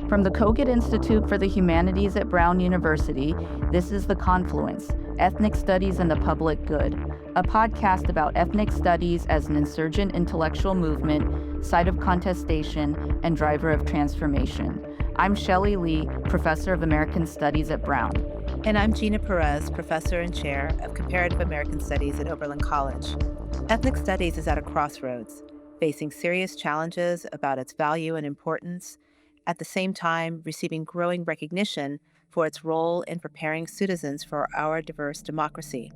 From the Kogut Institute for the Humanities at Brown University, this is The Confluence, Ethnic Studies and the Public Good, a podcast about ethnic studies as an insurgent intellectual movement, site of contestation, and driver of transformation. I'm Shelley Lee, Professor of American Studies at Brown. And I'm Gina Perez, Professor and Chair of Comparative American Studies at Oberlin College. Ethnic Studies is at a crossroads, facing serious challenges about its value and importance, at the same time receiving growing recognition for its role in preparing citizens for our diverse democracy.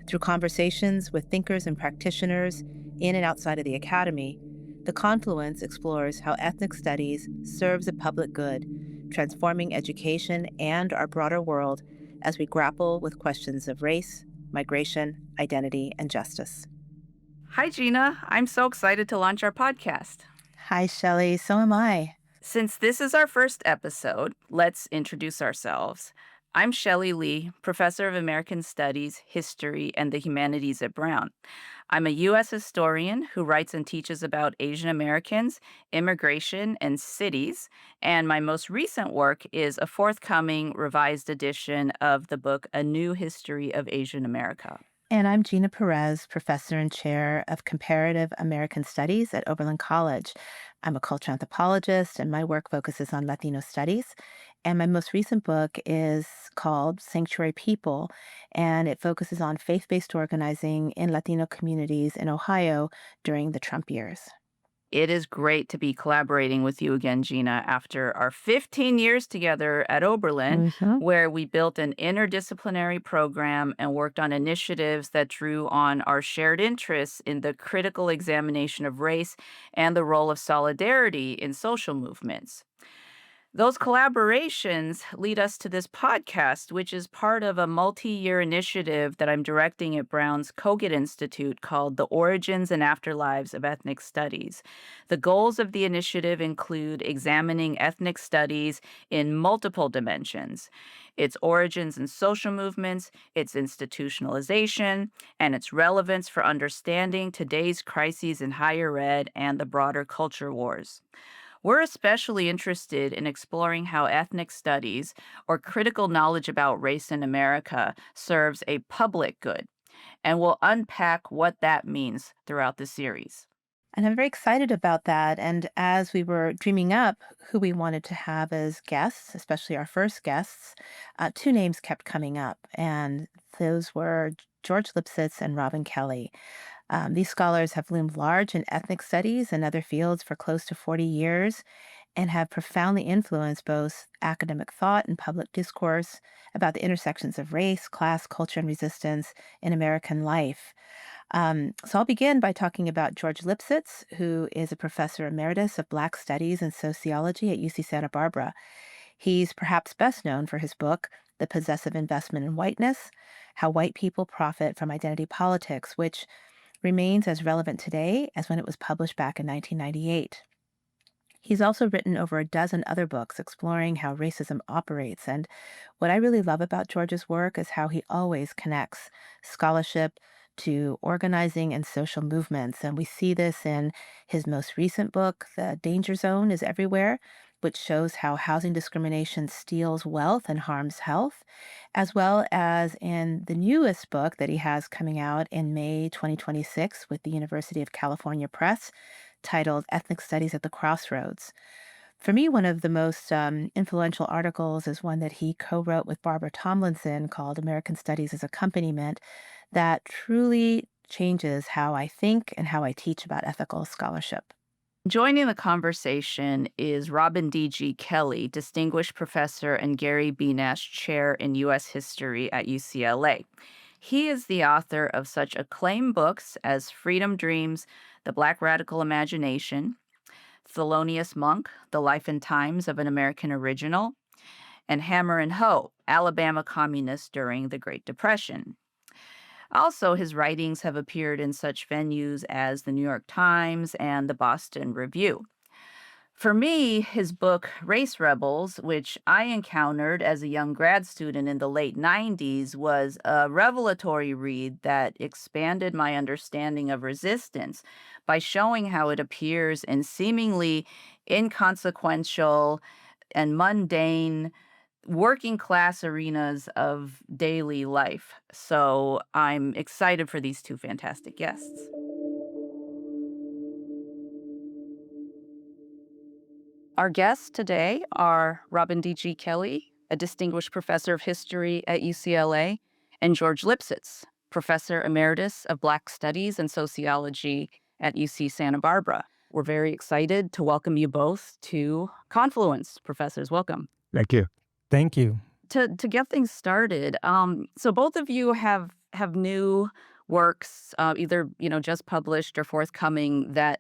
Through conversations with thinkers and practitioners in and outside of the academy, The Confluence explores how ethnic studies serves a public good, transforming education and our broader world as we grapple with questions of race, migration, identity, and justice. Hi, Gina. I'm so excited to launch our podcast. Hi, Shelley. So am I. Since this is our first episode, let's introduce ourselves. I'm Shelley Lee, Professor of American Studies, History, and the Humanities at Brown. I'm a U.S. historian who writes and teaches about Asian Americans, immigration, and cities, and my most recent work is a forthcoming revised edition of the book A New History of Asian America. And I'm Gina Perez, Professor and Chair of Comparative American Studies at Oberlin College. I'm a culture anthropologist, and my work focuses on Latino studies. And my most recent book is called Sanctuary People, and it focuses on faith-based organizing in Latino communities in Ohio during the Trump years. It is great to be collaborating with you again, Gina, after our 15 years together at Oberlin, where we built an interdisciplinary program and worked on initiatives that drew on our shared interests in the critical examination of race and the role of solidarity in social movements. Those collaborations lead us to this podcast, which is part of a multi-year initiative that I'm directing at Brown's Kogut Institute called The Origins and Afterlives of Ethnic Studies. The goals of the initiative include examining ethnic studies in multiple dimensions: its origins in social movements, its institutionalization, and its relevance for understanding today's crises in higher ed and the broader culture wars. We're especially interested in exploring how ethnic studies, or critical knowledge about race in America, serves a public good, and we'll unpack what that means throughout the series. And I'm very excited about that. And as we were dreaming up who we wanted to have as guests, especially our first guests, two names kept coming up. And those were George Lipsitz and Kelley. These scholars have loomed large in ethnic studies and other fields for close to 40 years and have profoundly influenced both academic thought and public discourse about the intersections of race, class, culture, and resistance in American life. So I'll begin by talking about George Lipsitz, who is a professor emeritus of Black Studies and Sociology at UC Santa Barbara. He's perhaps best known for his book, The Possessive Investment in Whiteness: How White People Profit from Identity Politics, which remains as relevant today as when it was published back in 1998. He's also written over a dozen other books exploring how racism operates. And what I really love about George's work is how he always connects scholarship to organizing and social movements. And we see this in his most recent book, The Danger Zone is Everywhere, which shows how housing discrimination steals wealth and harms health, as well as in the newest book that he has coming out in May 2026 with the University of California Press, titled Ethnic Studies at the Crossroads. For me, one of the most influential articles is one that he co-wrote with Barbara Tomlinson called American Studies as Accompaniment, that truly changes how I think and how I teach about ethical scholarship. Joining the conversation is Robin D.G. Kelley, Distinguished Professor and Gary B. Nash Chair in U.S. History at UCLA. He is the author of such acclaimed books as Freedom Dreams, The Black Radical Imagination, Thelonious Monk, The Life and Times of an American Original, and Hammer and Hoe, Alabama Communists During the Great Depression. Also, his writings have appeared in such venues as the New York Times and the Boston Review. For me, his book, Race Rebels, which I encountered as a young grad student in the late 90s, was a revelatory read that expanded my understanding of resistance by showing how it appears in seemingly inconsequential and mundane working class arenas of daily life. So I'm excited for these two fantastic guests. Our guests today are Robin D.G. Kelley, a distinguished professor of history at UCLA, and George Lipsitz, professor emeritus of Black Studies and Sociology at UC Santa Barbara. We're very excited to welcome you both to Confluence. Professors, welcome. Thank you. Thank you. To get things started, so both of you have new works, either just published or forthcoming that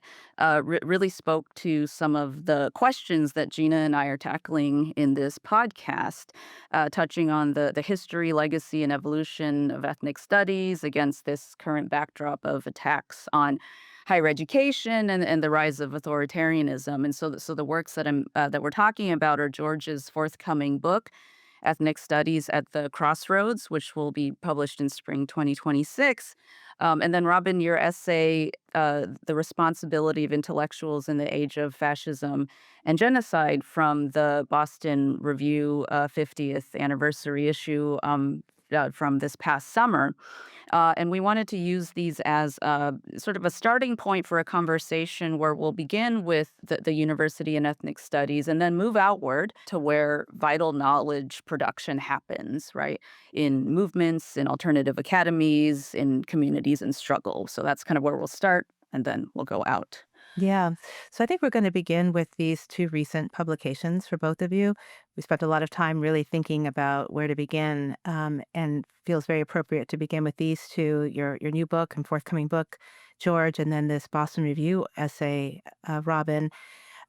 really spoke to some of the questions that Gina and I are tackling in this podcast, touching on the history, legacy, and evolution of ethnic studies against this current backdrop of attacks on higher education and the rise of authoritarianism. And so the works that we're talking about are George's forthcoming book, Ethnic Studies at the Crossroads, which will be published in spring 2026. And then, Robin, your essay, The Responsibility of Intellectuals in the Age of Fascism and Genocide, from the Boston Review 50th anniversary issue from this past summer. And we wanted to use these as sort of a starting point for a conversation where we'll begin with the university and ethnic studies and then move outward to where vital knowledge production happens, right? In movements, in alternative academies, in communities in struggle. So that's kind of where we'll start, and then we'll go out. Yeah. So I think we're going to begin with these two recent publications for both of you. We spent a lot of time really thinking about where to begin, and feels very appropriate to begin with these two, your new book and forthcoming book, George, and then this Boston Review essay, Robin,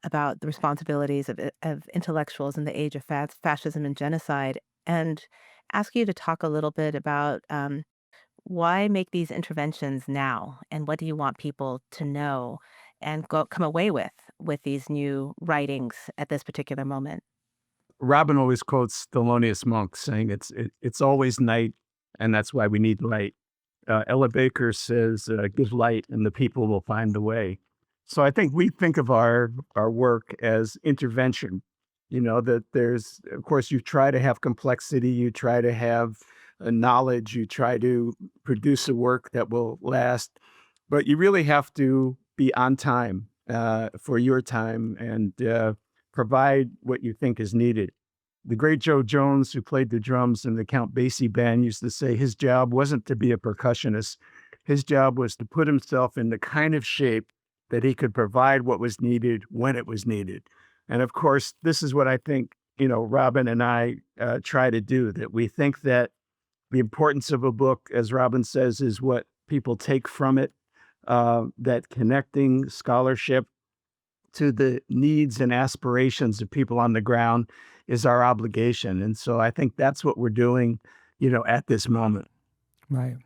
about the responsibilities of intellectuals in the age of fascism and genocide, and ask you to talk a little bit about why make these interventions now, and what do you want people to know and come away with these new writings at this particular moment? Robin always quotes Thelonious Monk saying it's always night, and that's why we need light. Ella Baker says, give light and the people will find the way. So I think we think of our work as intervention, that there's, of course, you try to have complexity, you try to have knowledge, you try to produce a work that will last, but you really have to be on time for your time and provide what you think is needed. The great Joe Jones, who played the drums in the Count Basie band, used to say his job wasn't to be a percussionist. His job was to put himself in the kind of shape that he could provide what was needed when it was needed. And of course, this is what I think, Robin and I try to do, that we think that the importance of a book, as Robin says, is what people take from it, that connecting scholarship to the needs and aspirations of people on the ground is our obligation. And so I think that's what we're doing, at this moment. Right.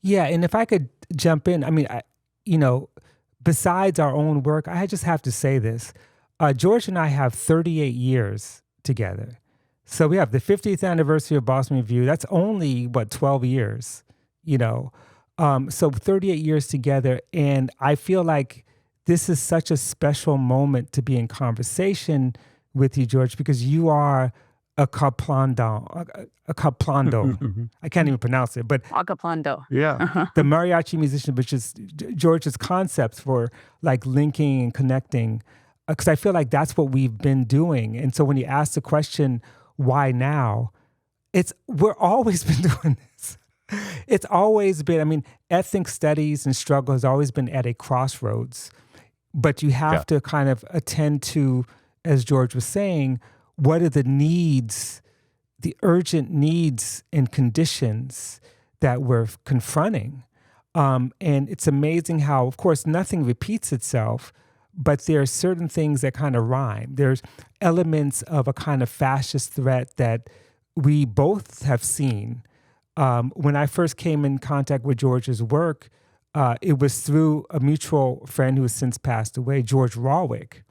Yeah. And if I could jump in, I mean, besides our own work, I just have to say this. George and I have 38 years together. So we have the 50th anniversary of Boston Review. That's only, 12 years, so 38 years together. And I feel like this is such a special moment to be in conversation with you, George, because you are a caplando. I can't even pronounce it, but Acaplando. Yeah. the mariachi musician, which is George's concepts for like linking and connecting, because I feel like that's what we've been doing. And so when you ask the question, why now? We're always been doing this. It's always been, ethnic studies and struggle has always been at a crossroads, but you have to kind of attend to, as George was saying, what are the needs, the urgent needs and conditions that we're confronting. And it's amazing how, of course, nothing repeats itself, but there are certain things that kind of rhyme. There's elements of a kind of fascist threat that we both have seen. When I first came in contact with George's work, it was through a mutual friend who has since passed away, George Rawwick,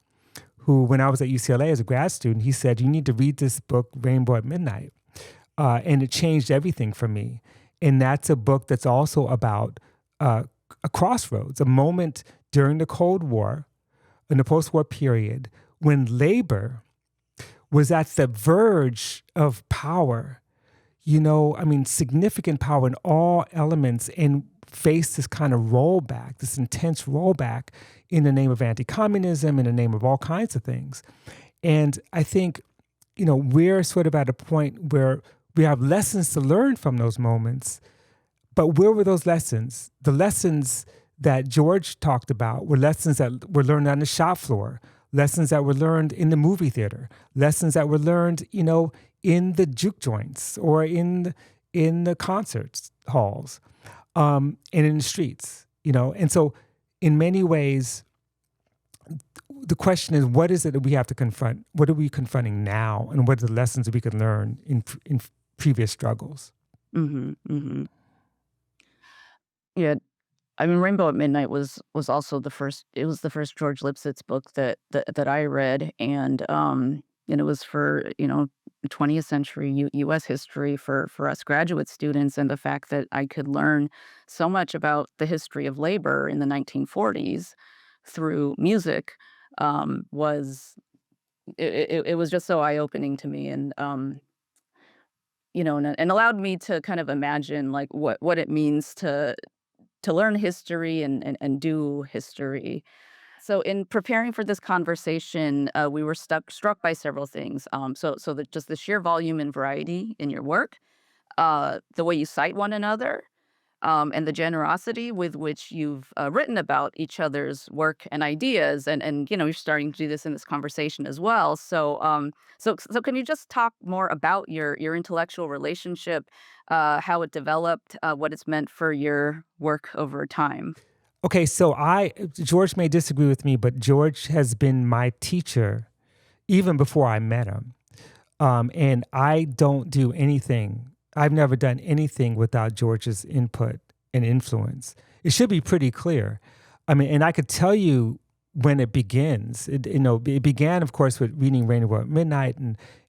who, when I was at UCLA as a grad student, he said, you need to read this book, Rainbow at Midnight. And it changed everything for me. And that's a book that's also about a crossroads, a moment during the Cold War, in the post-war period, when labor was at the verge of power, significant power in all elements, and faced this kind of rollback, this intense rollback in the name of anti-communism, in the name of all kinds of things. And I think, we're sort of at a point where we have lessons to learn from those moments. But where were those lessons? The lessons that George talked about were lessons that were learned on the shop floor, lessons that were learned in the movie theater, lessons that were learned, in the juke joints or in the concert halls, and in the streets, And so in many ways, the question is, what is it that we have to confront? What are we confronting now? And what are the lessons that we can learn in previous struggles? Mm-hmm, mm-hmm. Yeah, Rainbow at Midnight was also the first. It was the first George Lipsitz book that I read, and it was for 20th century U.S. history for us graduate students, and the fact that I could learn so much about the history of labor in the 1940s through music was it was just so eye opening to me, and and allowed me to kind of imagine like what it means to learn history and do history. So in preparing for this conversation, we were struck by several things. Just the sheer volume and variety in your work, the way you cite one another, and the generosity with which you've written about each other's work and ideas, and you're starting to do this in this conversation as well. So can you just talk more about your intellectual relationship, how it developed, what it's meant for your work over time? Okay, so George may disagree with me, but George has been my teacher even before I met him. And I don't do anything. I've never done anything without George's input and influence. It should be pretty clear. And I could tell you when it begins. It began, of course, with reading Rainbow at Midnight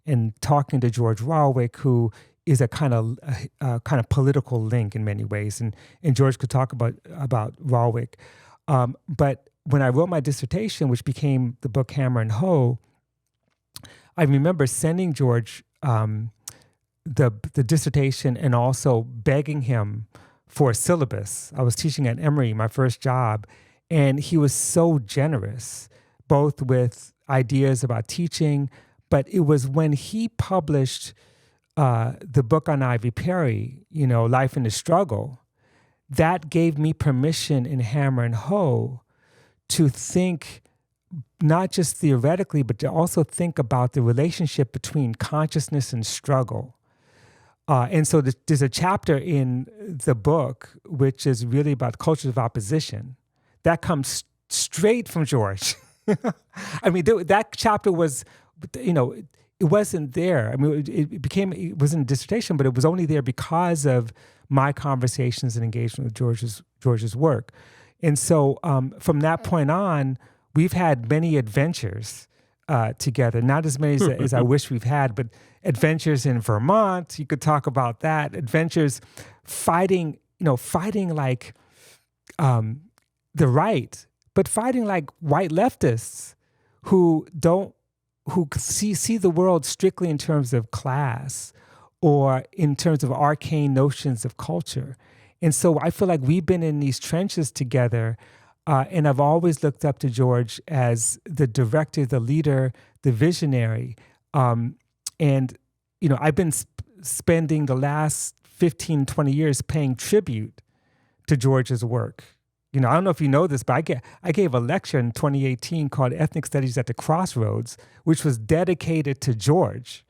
and talking to George Warwick, who is a kind of political link in many ways, and George could talk about Warwick. But when I wrote my dissertation, which became the book Hammer and Hoe, I remember sending George the dissertation and also begging him for a syllabus. I was teaching at Emory, my first job, and he was so generous, both with ideas about teaching, but it was when he published the book on Ivy Perry, Life in the Struggle, that gave me permission in Hammer and Hoe to think not just theoretically, but to also think about the relationship between consciousness and struggle. And so there's a chapter in the book which is really about cultures of opposition. That comes straight from George. That chapter was, it wasn't there. It wasn't a dissertation, but it was only there because of my conversations and engagement with George's work. And so from that point on, we've had many adventures together, not as many as I wish we've had, but adventures in Vermont, you could talk about that, adventures fighting like the right, but fighting like white leftists who see the world strictly in terms of class or in terms of arcane notions of culture. And so I feel like we've been in these trenches together, and I've always looked up to George as the director, the leader, the visionary. And I've been spending the last 15, 20 years paying tribute to George's work. I don't know if you know this, but I gave a lecture in 2018 called Ethnic Studies at the Crossroads, which was dedicated to George,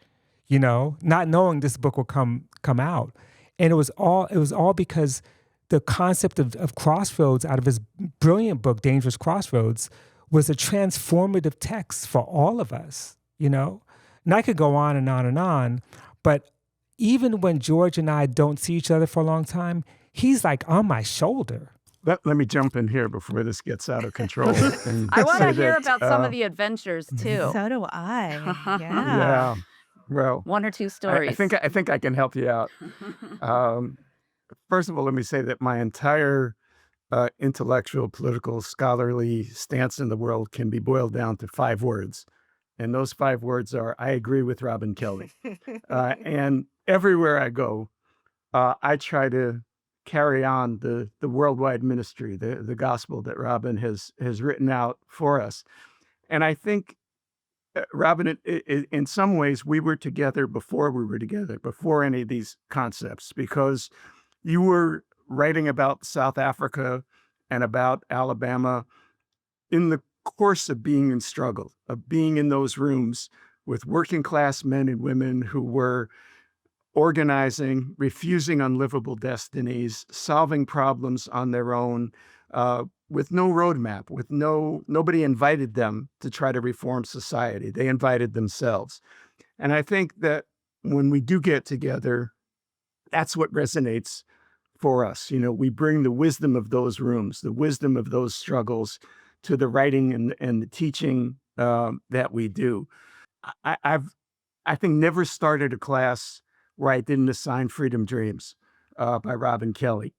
not knowing this book would come out. And it was all because the concept of crossroads out of his brilliant book, Dangerous Crossroads, was a transformative text for all of us, And I could go on and on and on, but even when George and I don't see each other for a long time, he's like on my shoulder. Let me jump in here before this gets out of control. And I want to say hear that, about some of the adventures too. So do I. Yeah. Yeah. Well, One or two I stories. think I can help you out. First of all, let me say that my entire intellectual, political, scholarly stance in the world can be boiled down to 5 words, And those 5 words are, I agree with Robin Kelley. And everywhere I go, I try to carry on the worldwide ministry, the gospel that Robin has written out for us. And I think, Robin, in some ways, we were together before we were together, before any of these concepts, because you were writing about South Africa and about Alabama in the course of being in struggle, of being in those rooms with working class men and women who were organizing, refusing unlivable destinies, solving problems on their own, with no roadmap, with nobody invited them to try to reform society. They invited themselves. And I think that when we do get together, that's what resonates for us. We bring the wisdom of those rooms, the wisdom of those struggles to the writing and the teaching that we do. I think never started a class where I didn't assign Freedom Dreams by Robin Kelley.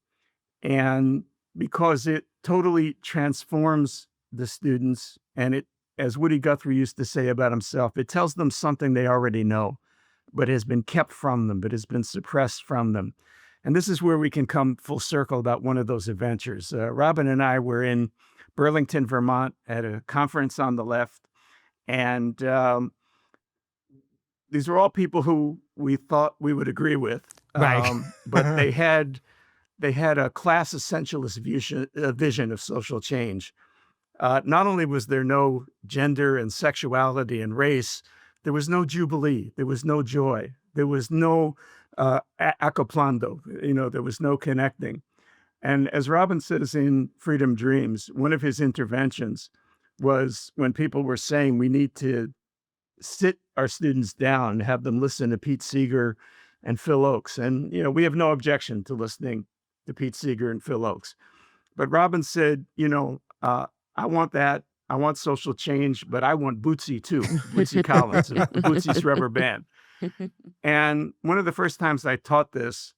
And because it totally transforms the students, and it, as Woody Guthrie used to say about himself, it tells them something they already know, but has been kept from them, but has been suppressed from them. And this is where we can come full circle about one of those adventures. Robin and I were in Burlington, Vermont at a conference on the left. And these were all people who we thought we would agree with. Right. But they had a class essentialist vision of social change. Not only was there no gender and sexuality and race, there was no jubilee, there was no joy, there was no acoplando, there was no connecting. And as Robin says in Freedom Dreams, one of his interventions was when people were saying we need to sit our students down and have them listen to Pete Seeger and Phil Oakes. And, we have no objection to listening to Pete Seeger and Phil Oakes. But Robin said, I want that. I want social change, but I want Bootsy too, Bootsy Collins, Bootsy's Rubber Band. And one of the first times I taught this,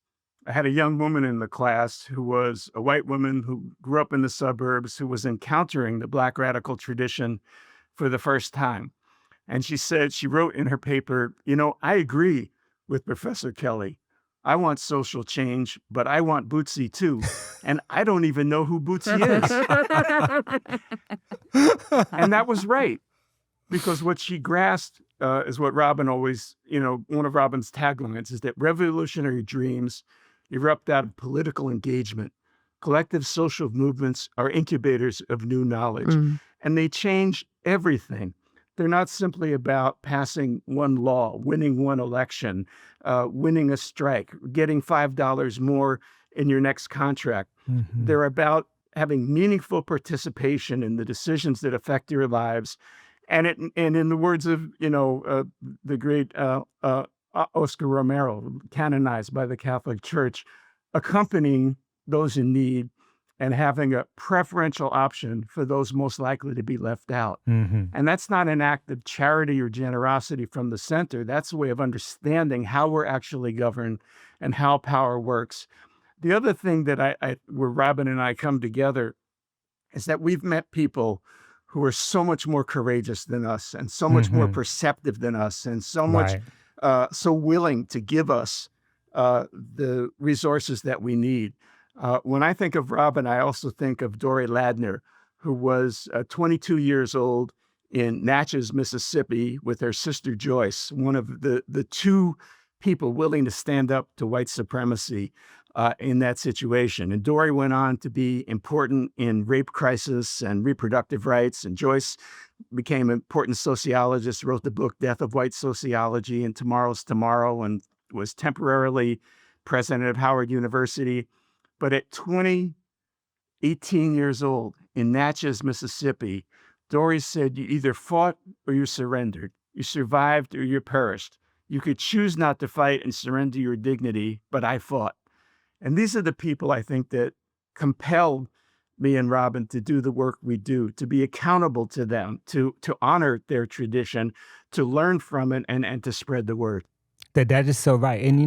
I had a young woman in the class who was a white woman who grew up in the suburbs, who was encountering the Black radical tradition for the first time. And she wrote in her paper, I agree with Professor Kelley. I want social change, but I want Bootsy too. And I don't even know who Bootsy is. And that was right. Because what she grasped is what Robin always, one of Robin's taglines is that revolutionary dreams erupt out of political engagement. Collective social movements are incubators of new knowledge, and they change everything. They're not simply about passing one law, winning one election, winning a strike, getting $5 more in your next contract. Mm-hmm. They're about having meaningful participation in the decisions that affect your lives. And in the words of, the great Oscar Romero, canonized by the Catholic Church, accompanying those in need and having a preferential option for those most likely to be left out. Mm-hmm. And that's not an act of charity or generosity from the center. That's a way of understanding how we're actually governed and how power works. The other thing that where Robin and I come together is that we've met people who are so much more courageous than us and so much more perceptive than us and so much, so willing to give us the resources that we need. When I think of Robin, I also think of Dory Ladner, who was 22 years old in Natchez, Mississippi, with her sister Joyce, one of the two people willing to stand up to white supremacy in that situation. And Dory went on to be important in rape crisis and reproductive rights. And Joyce became an important sociologist, wrote the book Death of White Sociology and Tomorrow's Tomorrow, and was temporarily president of Howard University. But at 18 years old in Natchez, Mississippi, Dory said, you either fought or you surrendered. You survived or you perished. You could choose not to fight and surrender your dignity, but I fought. And these are the people, I think, that compelled me and Robin to do the work we do, to be accountable to them, to honor their tradition, to learn from it, and to spread the word. That is so right. And,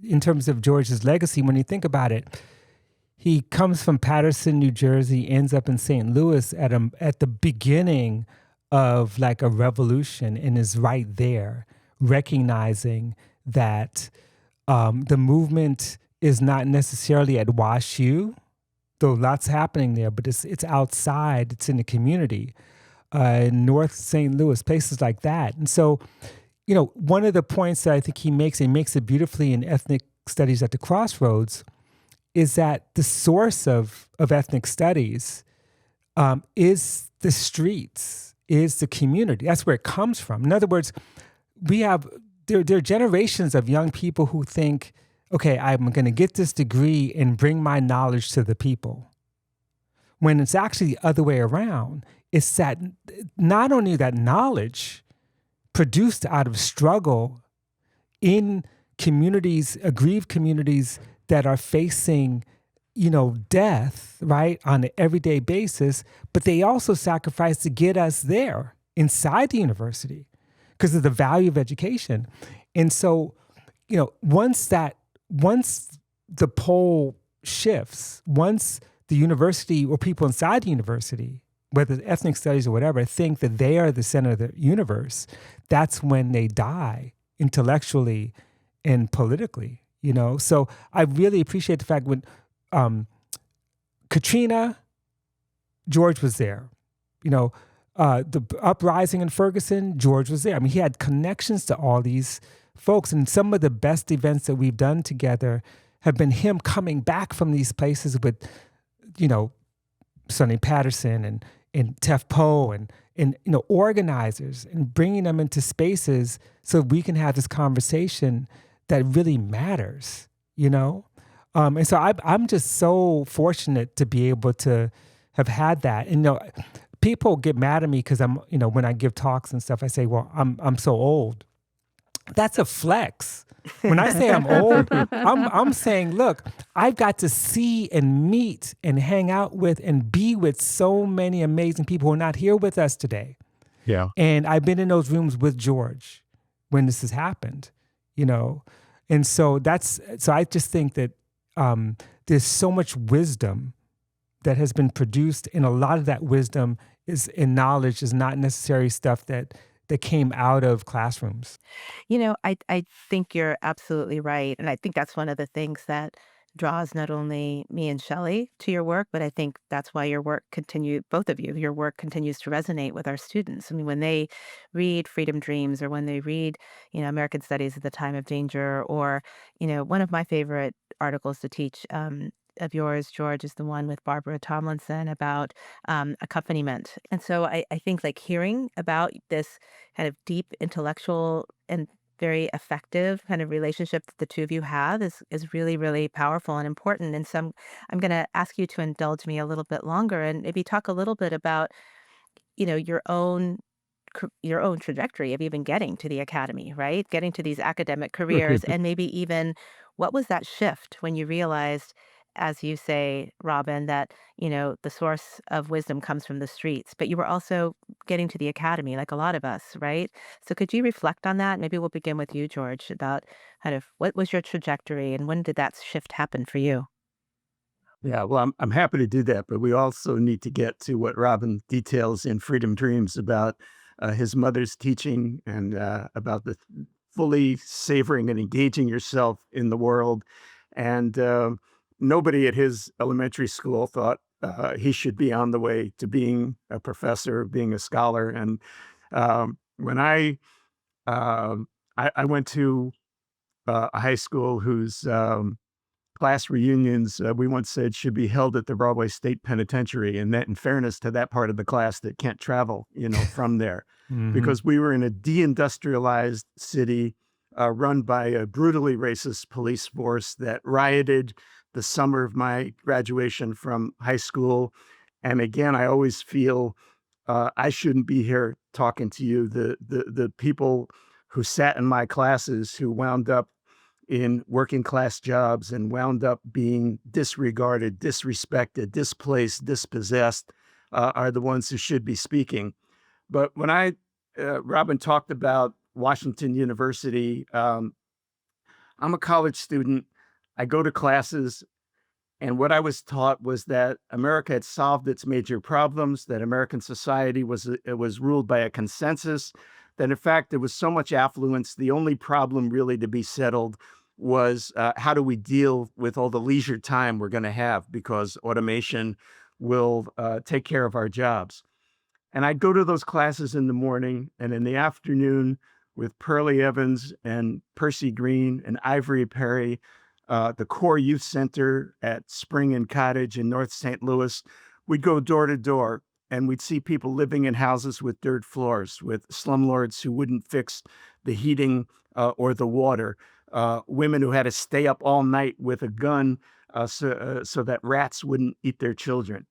in terms of George's legacy, when you think about it, he comes from Paterson, New Jersey, ends up in St. Louis at the beginning of like a revolution and is right there, recognizing that the movement is not necessarily at WashU, though lots happening there, but it's outside, it's in the community, North St. Louis, places like that. And so, one of the points that I think he makes it beautifully in Ethnic Studies at the Crossroads, is that the source of ethnic studies is the streets, is the community. That's where it comes from. In other words, there are generations of young people who think, okay, I'm going to get this degree and bring my knowledge to the people. When it's actually the other way around. It's that not only that knowledge produced out of struggle in communities, aggrieved communities that are facing, death, right, on an everyday basis, but they also sacrifice to get us there inside the university because of the value of education. And so, once the pole shifts, once the university or people inside the university, whether it's ethnic studies or whatever, think that they are the center of the universe, that's when they die intellectually and politically, So I really appreciate the fact when Katrina, George was there. The uprising in Ferguson, George was there. I mean, he had connections to all these folks. And some of the best events that we've done together have been him coming back from these places with, Sonny Patterson and Tef Poe and organizers, and bringing them into spaces so we can have this conversation that really matters, And so I'm just so fortunate to be able to have had that. And people get mad at me because I'm, when I give talks and stuff, I say, well, I'm so old. That's a flex. When I say I'm old, I'm saying, look, I've got to see and meet and hang out with and be with so many amazing people who are not here with us today. Yeah. And I've been in those rooms with George when this has happened, And so I just think that there's so much wisdom that has been produced, and a lot of that wisdom and knowledge is not necessarily stuff that came out of classrooms. I think you're absolutely right. And I think that's one of the things that draws not only me and Shelley to your work, but I think that's why both of you, your work continues to resonate with our students. I mean, when they read Freedom Dreams, or when they read, American Studies at the Time of Danger, or, one of my favorite articles to teach, of yours, George, is the one with Barbara Tomlinson about accompaniment. And so I think like hearing about this kind of deep intellectual and very effective kind of relationship that the two of you have is really, really powerful and important. And so I'm going to ask you to indulge me a little bit longer and maybe talk a little bit about, your own trajectory of even getting to the academy, right? Getting to these academic careers, and maybe even what was that shift when you realized, as you say, Robin, that, the source of wisdom comes from the streets, but you were also getting to the academy like a lot of us, right? So could you reflect on that? Maybe we'll begin with you, George, about kind of what was your trajectory and when did that shift happen for you? Yeah, well, I'm happy to do that, but we also need to get to what Robin details in Freedom Dreams about his mother's teaching, and about the fully savoring and engaging yourself in the world. And nobody at his elementary school thought he should be on the way to being a professor, being a scholar. And when I went to a high school whose class reunions, we once said, should be held at the Broadway State Penitentiary, and that in fairness to that part of the class that can't travel, from there, because we were in a deindustrialized city run by a brutally racist police force that rioted the summer of my graduation from high school. And again, I always feel I shouldn't be here talking to you. The people who sat in my classes who wound up in working class jobs and wound up being disregarded, disrespected, displaced, dispossessed, are the ones who should be speaking. But when Robin talked about Washington University, I'm a college student. I go to classes. And what I was taught was that America had solved its major problems, that American society was ruled by a consensus, that in fact there was so much affluence, the only problem really to be settled was how do we deal with all the leisure time we're going to have because automation will take care of our jobs. And I'd go to those classes in the morning and in the afternoon with Pearlie Evans and Percy Green and Ivory Perry, the Core Youth Center at Spring and Cottage in North St. Louis. We'd go door to door and we'd see people living in houses with dirt floors, with slumlords who wouldn't fix the heating or the water, women who had to stay up all night with a gun so that rats wouldn't eat their children.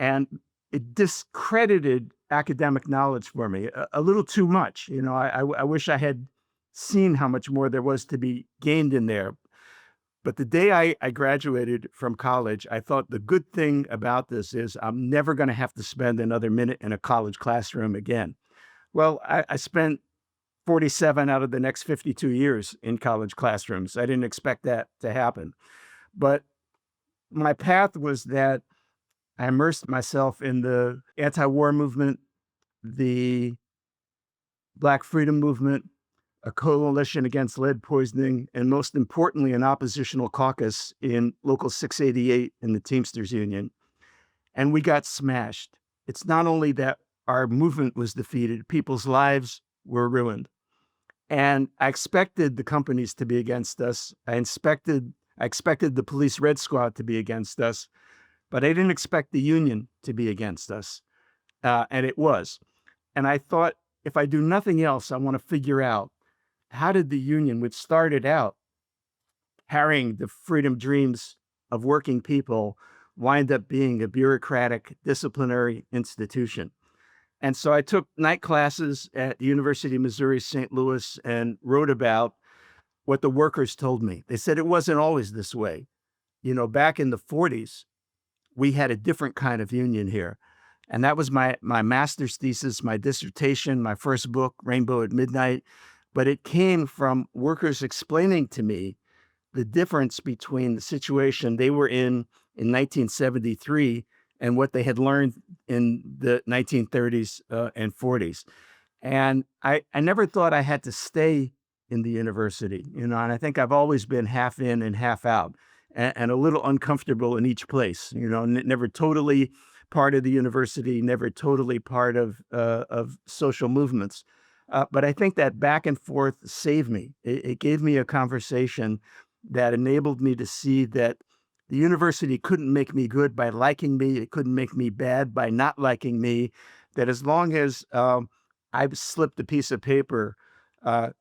And it discredited academic knowledge for me a little too much. You know, I wish I had seen how much more there was to be gained in there. But the day I graduated from college, I thought the good thing about this is I'm never going to have to spend another minute in a college classroom again. Well, I spent 47 out of the next 52 years in college classrooms. I didn't expect that to happen. But my path was that I immersed myself in the anti-war movement, the Black freedom movement, a coalition against lead poisoning, and most importantly, an oppositional caucus in Local 688 in the Teamsters Union. And we got smashed. It's not only that our movement was defeated, people's lives were ruined. And I expected the companies to be against us. I expected the police red squad to be against us, but I didn't expect the union to be against us. And it was. And I thought, if I do nothing else, I want to figure out how did the union, which started out carrying the freedom dreams of working people, wind up being a bureaucratic disciplinary institution? And so I took night classes at the University of Missouri, St. Louis, and wrote about what the workers told me. They said it wasn't always this way. You know, back in the 40s, we had a different kind of union here. And that was my master's thesis, my dissertation, my first book, Rainbow at Midnight. But it came from workers explaining to me the difference between the situation they were in 1973 and what they had learned in the 1930s and 40s. And I never thought I had to stay in the university, you know, and I think I've always been half in and half out and a little uncomfortable in each place, you know, never totally part of the university, never totally part of social movements. But I think that back and forth saved me. It gave me a conversation that enabled me to see that the university couldn't make me good by liking me. It couldn't make me bad by not liking me. That as long as I've slipped a piece of paper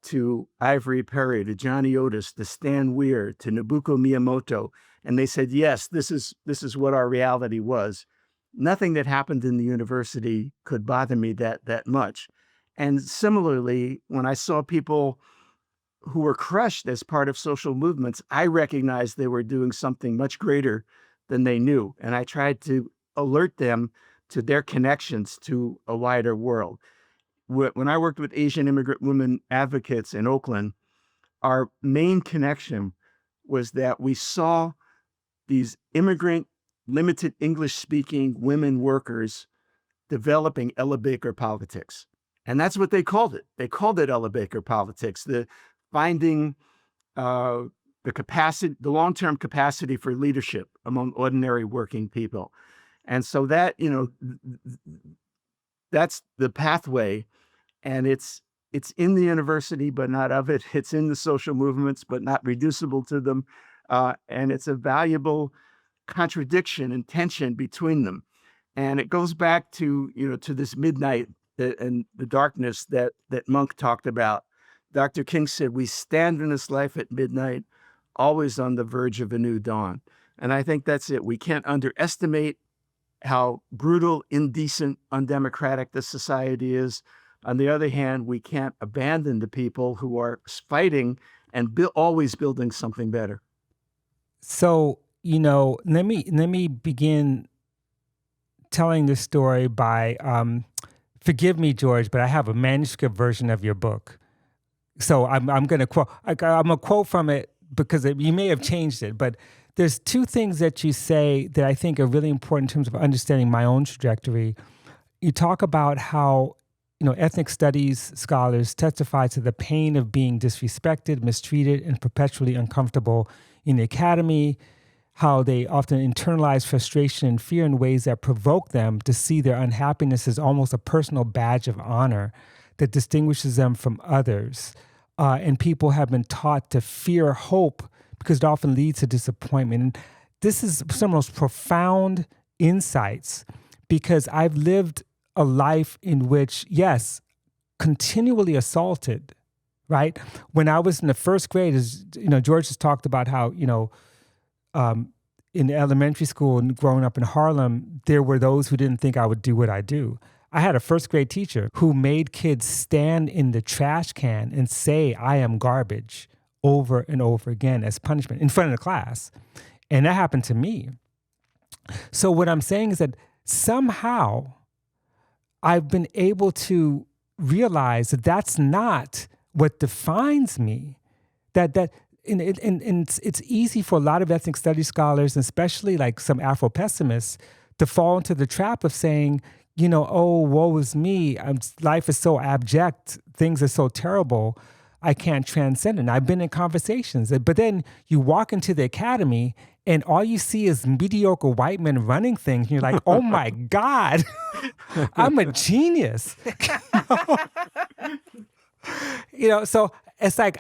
to Ivory Perry, to Johnny Otis, to Stan Weir, to Nobuko Miyamoto, and they said, yes, this is what our reality was. Nothing that happened in the university could bother me that much. And similarly, when I saw people who were crushed as part of social movements, I recognized they were doing something much greater than they knew. And I tried to alert them to their connections to a wider world. When I worked with Asian immigrant women advocates in Oakland, our main connection was that we saw these immigrant, limited English-speaking women workers developing Ella Baker politics. And that's what they called it. They called it Ella Baker politics, the finding the long-term capacity for leadership among ordinary working people. And so that, you know, that's the pathway. And it's in the university, but not of it. It's in the social movements, but not reducible to them. And it's a valuable contradiction and tension between them. And it goes back to, you know, to this midnight and the darkness that Monk talked about. Dr. King said, we stand in this life at midnight, always on the verge of a new dawn. And I think that's it. We can't underestimate how brutal, indecent, undemocratic this society is. On the other hand, we can't abandon the people who are fighting and always building something better. So, you know, let me begin telling this story by, forgive me, George, but I have a manuscript version of your book. So I'm going to quote. I'm a quote from it because you may have changed it, but there's two things that you say that I think are really important in terms of understanding my own trajectory. You talk about how, ethnic studies scholars testify to the pain of being disrespected, mistreated, and perpetually uncomfortable in the academy, how they often internalize frustration and fear in ways that provoke them to see their unhappiness as almost a personal badge of honor that distinguishes them from others. And people have been taught to fear hope because it often leads to disappointment. And this is some of the most profound insights because I've lived a life in which, yes, continually assaulted, right? When I was in the first grade, as George has talked about how, in elementary school and growing up in Harlem, there were those who didn't think I would do what I do. I had a first grade teacher who made kids stand in the trash can and say, "I am garbage," over and over again as punishment in front of the class. And that happened to me. So what I'm saying is that somehow I've been able to realize that that's not what defines me. And it's easy for a lot of ethnic studies scholars, and especially like some Afro-pessimists, to fall into the trap of saying, oh, woe is me. Life is so abject. Things are so terrible. I can't transcend it. And I've been in conversations. But then you walk into the academy and all you see is mediocre white men running things. And you're like, oh my God, I'm a genius. So it's like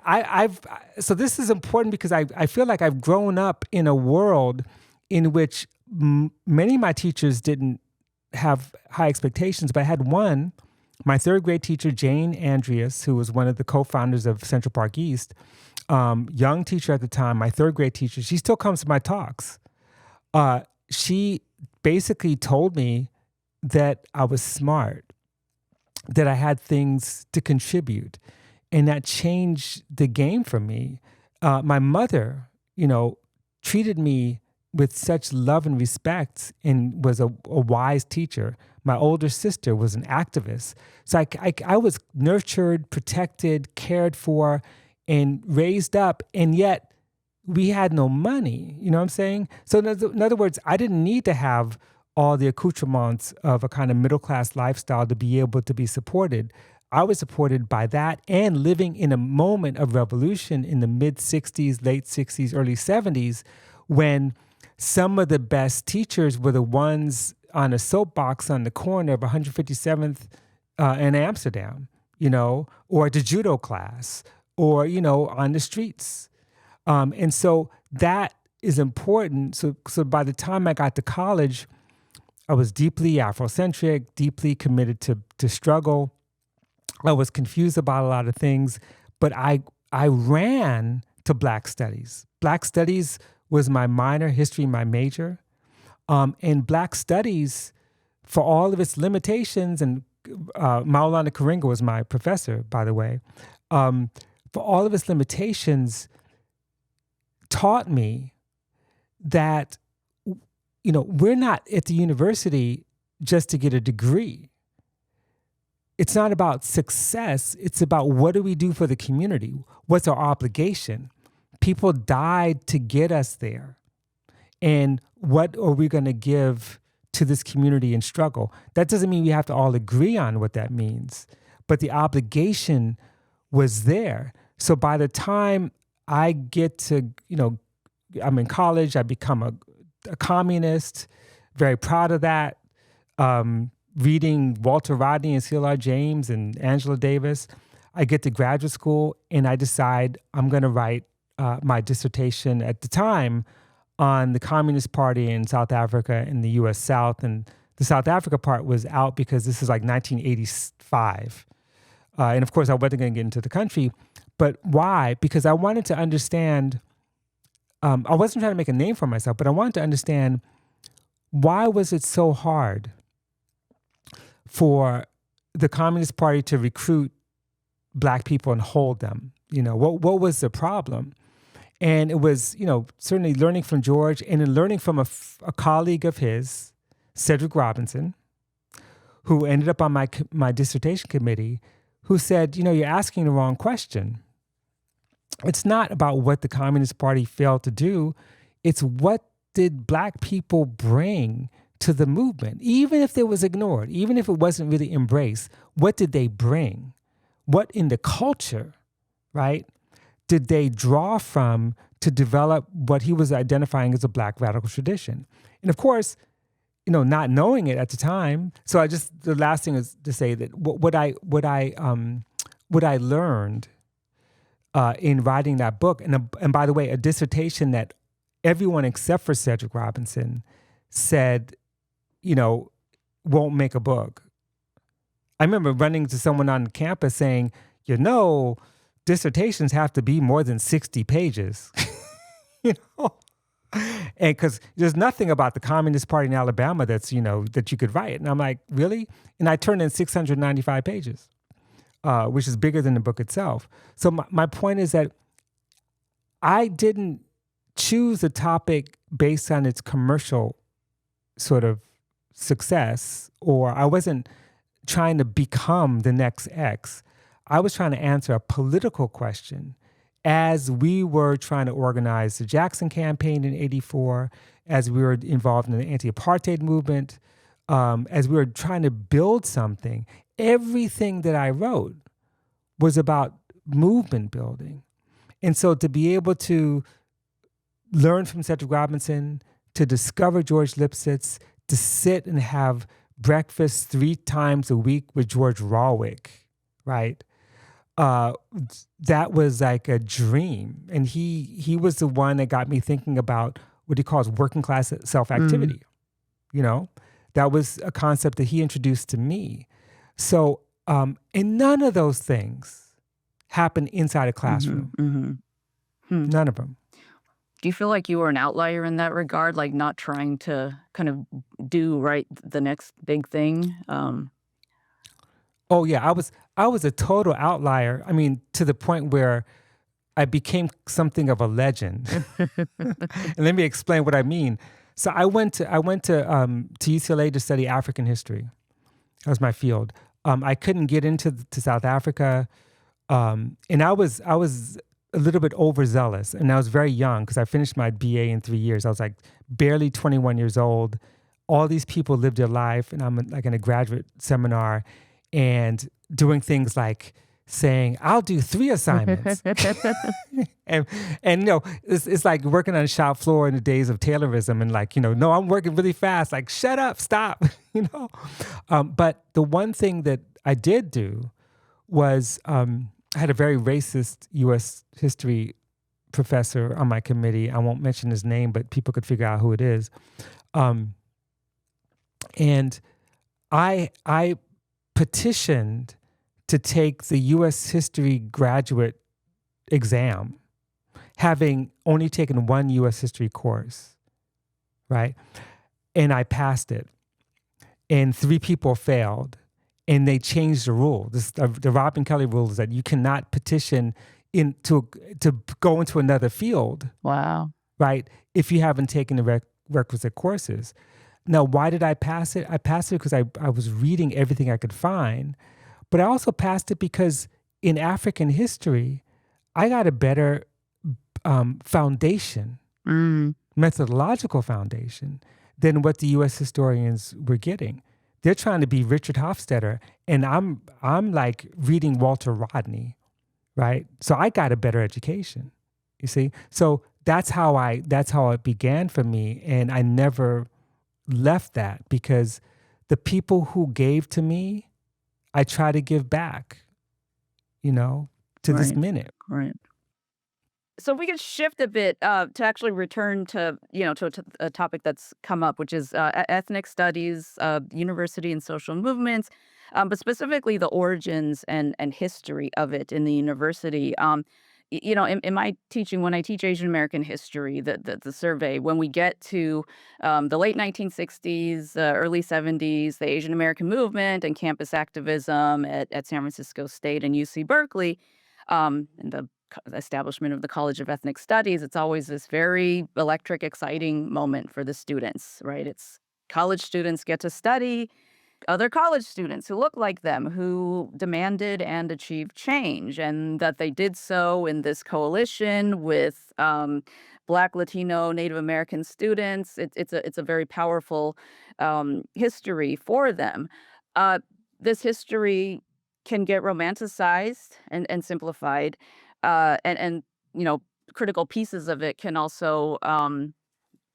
so this is important because I feel like I've grown up in a world in which many of my teachers didn't have high expectations, but I had one, my third grade teacher, Jane Andreas, who was one of the co-founders of Central Park East, young teacher at the time, my third grade teacher. She still comes to my talks. She basically told me that I was smart, that I had things to contribute, and that changed the game for me. My mother, treated me with such love and respect and was a wise teacher. My older sister was an activist. So I was nurtured, protected, cared for, and raised up, and yet we had no money. You know what I'm saying? So in other words, I didn't need to have all the accoutrements of a kind of middle-class lifestyle to be able to be supported. I was supported by that and living in a moment of revolution in the mid-'60s, late '60s, early '70s, when some of the best teachers were the ones on a soapbox on the corner of 157th in Amsterdam, or at the judo class, or, on the streets. And so that is important. So by the time I got to college, I was deeply Afrocentric, deeply committed to struggle. I was confused about a lot of things, but I ran to Black Studies. Black Studies was my minor, history my major. And Black Studies, for all of its limitations, and Maulana Karinga was my professor, by the way, for all of its limitations, taught me that, we're not at the university just to get a degree. It's not about success. It's about what do we do for the community? What's our obligation? People died to get us there. And what are we going to give to this community in struggle? That doesn't mean we have to all agree on what that means, but the obligation was there. So by the time I get to, I'm in college, I become a communist, very proud of that. Reading Walter Rodney and C.L.R. James and Angela Davis. I get to graduate school and I decide I'm going to write my dissertation at the time on the Communist Party in South Africa in the U.S. South. And the South Africa part was out because this is like 1985. And of course, I wasn't going to get into the country. But why? Because I wanted to understand, I wasn't trying to make a name for myself, but I wanted to understand why was it so hard for the Communist Party to recruit Black people and hold them? What was the problem? And it was, certainly learning from George and then learning from a colleague of his, Cedric Robinson, who ended up on my dissertation committee, who said, you're asking the wrong question. It's not about what the Communist Party failed to do. It's what did Black people bring to the movement, even if it was ignored, even if it wasn't really embraced. What did they bring? What in the culture, right, did they draw from to develop what he was identifying as a Black radical tradition? And of course, not knowing it at the time. So the last thing is to say that what I learned in writing that book, and by the way, a dissertation that everyone except for Cedric Robinson said, won't make a book. I remember running to someone on campus saying, dissertations have to be more than 60 pages, And because there's nothing about the Communist Party in Alabama that's, that you could write. And I'm like, really? And I turned in 695 pages, which is bigger than the book itself. So my point is that I didn't choose a topic based on its commercial sort of success, or I wasn't trying to become the next X. I was trying to answer a political question as we were trying to organize the Jackson campaign in '84, as we were involved in the anti-apartheid movement, as we were trying to build something. Everything that I wrote was about movement building. And so to be able to learn from Cedric Robinson, to discover George Lipsitz, to sit and have breakfast 3 times a week with George Rawwick, right? That was like a dream. And he was the one that got me thinking about what he calls working class self-activity. That was a concept that he introduced to me. So, and none of those things happen inside a classroom. None of them. Do you feel like you were an outlier in that regard, like not trying to kind of do the next big thing? Oh yeah, I was a total outlier. I mean, to the point where I became something of a legend. And let me explain what I mean. So I went to UCLA to study African history. That was my field. I couldn't get into South Africa, and I was a little bit overzealous, and I was very young because I finished my BA in 3 years. I was like barely 21 years old. All these people lived their life, and I'm like in a graduate seminar and doing things like saying, I'll do 3 assignments. and it's like working on a shop floor in the days of Taylorism and like, no, I'm working really fast. Like, shut up, stop, But the one thing that I did do was I had a very racist U.S. history professor on my committee. I won't mention his name, but people could figure out who it is. And I petitioned to take the U.S. history graduate exam, having only taken 1 U.S. history course, right? And I passed it. And 3 people failed. And they changed the rule. The Robin Kelley rule is that you cannot petition to go into another field. Wow. Right? If you haven't taken the requisite courses. Now, why did I pass it? I passed it because I was reading everything I could find. But I also passed it because in African history, I got a better foundation, methodological foundation, than what the U.S. historians were getting. They're trying to be Richard Hofstadter, and I'm like reading Walter Rodney, right? So I got a better education, you see. So that's how it began for me, and I never left that because the people who gave to me, I try to give back, to this minute. Right. So we can shift a bit to actually return to to a topic that's come up, which is ethnic studies, university and social movements, but specifically the origins and history of it in the university. In my teaching, when I teach Asian American history, the survey, when we get to the late 1960s, early 70s, the Asian American movement and campus activism at San Francisco State and UC Berkeley, and the establishment of the College of Ethnic Studies, it's always this very electric, exciting moment for the students, right? It's college students get to study other college students who look like them, who demanded and achieved change, and that they did so in this coalition with Black, Latino, Native American students. It's a very powerful history for them. Uh, this history can get romanticized and simplified, and you know critical pieces of it can also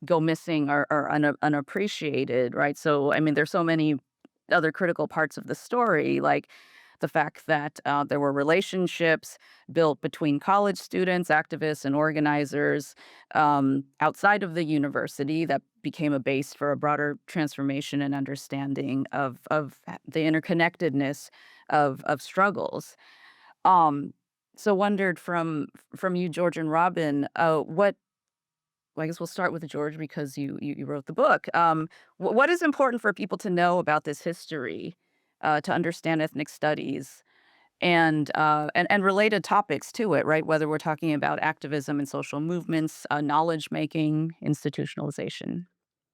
go missing or unappreciated, right? So, I mean, there's so many other critical parts of the story, like the fact that there were relationships built between college students, activists, and organizers outside of the university that became a base for a broader transformation and understanding of the interconnectedness of struggles. Um, so, wondered from you, George and Robin, what well, I guess we'll start with George because you wrote the book. What is important for people to know about this history, to understand ethnic studies and related topics to it, right? Whether we're talking about activism and social movements, knowledge making, institutionalization.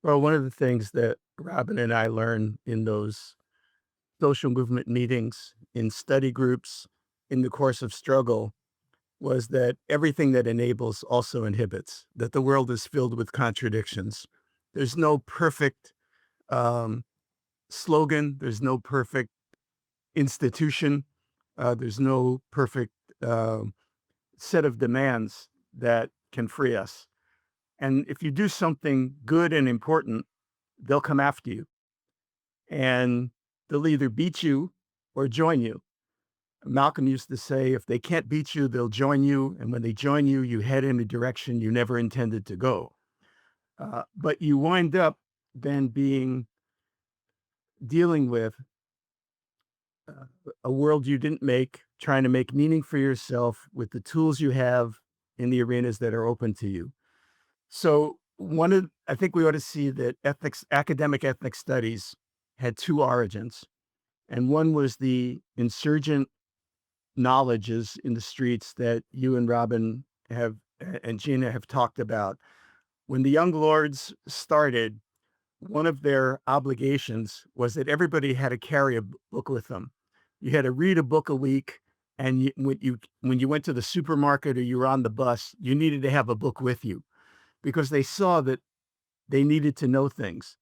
Well, one of the things that Robin and I learned in those social movement meetings, in study groups, in the course of struggle, was that everything that enables also inhibits, that the world is filled with contradictions. There's no perfect um, slogan, there's no perfect institution, there's no perfect set of demands that can free us. And if you do something good and important, they'll come after you and they'll either beat you or join you. Malcolm used to say, if they can't beat you, they'll join you. And when they join you, you head in a direction you never intended to go. But you wind up then dealing with uh, a world you didn't make, trying to make meaning for yourself with the tools you have in the arenas that are open to you. So I think we ought to see that academic ethnic studies had two origins. And one was the insurgent knowledges in the streets that you and Robin have and Gina have talked about. When the Young Lords started, one of their obligations was that everybody had to carry a book with them. You had to read a book a week, and when you went to the supermarket or you were on the bus, you needed to have a book with you because they saw that they needed to know things.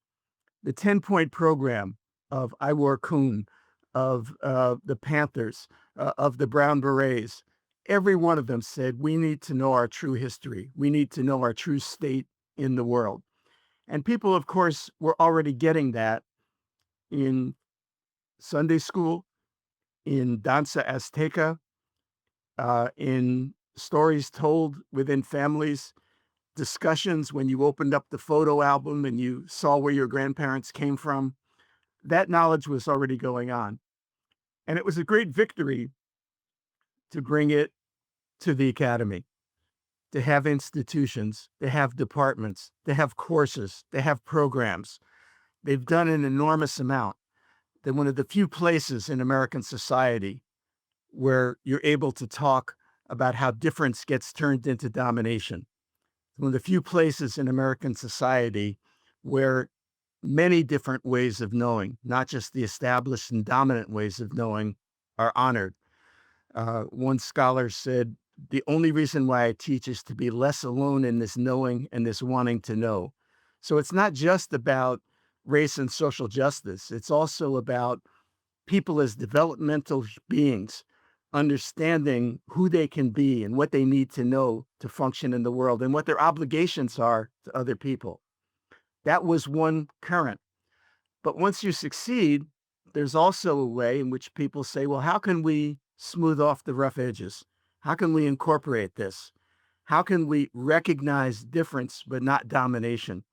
The 10-point program of I Wore Coon, of the Panthers, of the Brown Berets, every one of them said, we need to know our true history. We need to know our true state in the world. And people, of course, were already getting that in Sunday school, in Danza Azteca, in stories told within families, discussions when you opened up the photo album and you saw where your grandparents came from. That knowledge was already going on. And it was a great victory to bring it to the academy, to have institutions, to have departments, to have courses, to have programs. They've done an enormous amount. They're one of the few places in American society where you're able to talk about how difference gets turned into domination. One of the few places in American society where many different ways of knowing, not just the established and dominant ways of knowing, are honored. One scholar said, the only reason why I teach is to be less alone in this knowing and this wanting to know. So it's not just about race and social justice. It's also about people as developmental beings understanding who they can be and what they need to know to function in the world and what their obligations are to other people. That was one current. But once you succeed, there's also a way in which people say, well, how can we smooth off the rough edges? How can we incorporate this? How can we recognize difference but not domination?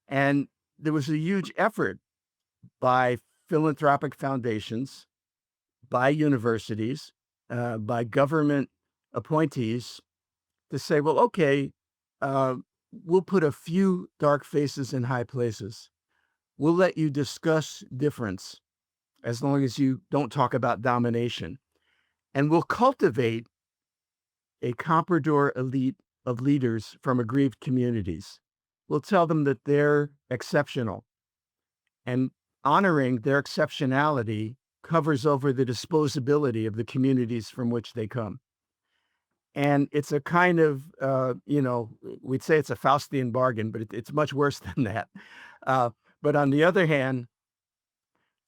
And there was a huge effort by philanthropic foundations, by universities, by government appointees to say, well, okay, uh, we'll put a few dark faces in high places. We'll let you discuss difference as long as you don't talk about domination. And we'll cultivate a comprador elite of leaders from aggrieved communities. We'll tell them that they're exceptional, and honoring their exceptionality covers over the disposability of the communities from which they come. And it's a kind of, we'd say it's a Faustian bargain, but it's much worse than that. Uh, but on the other hand,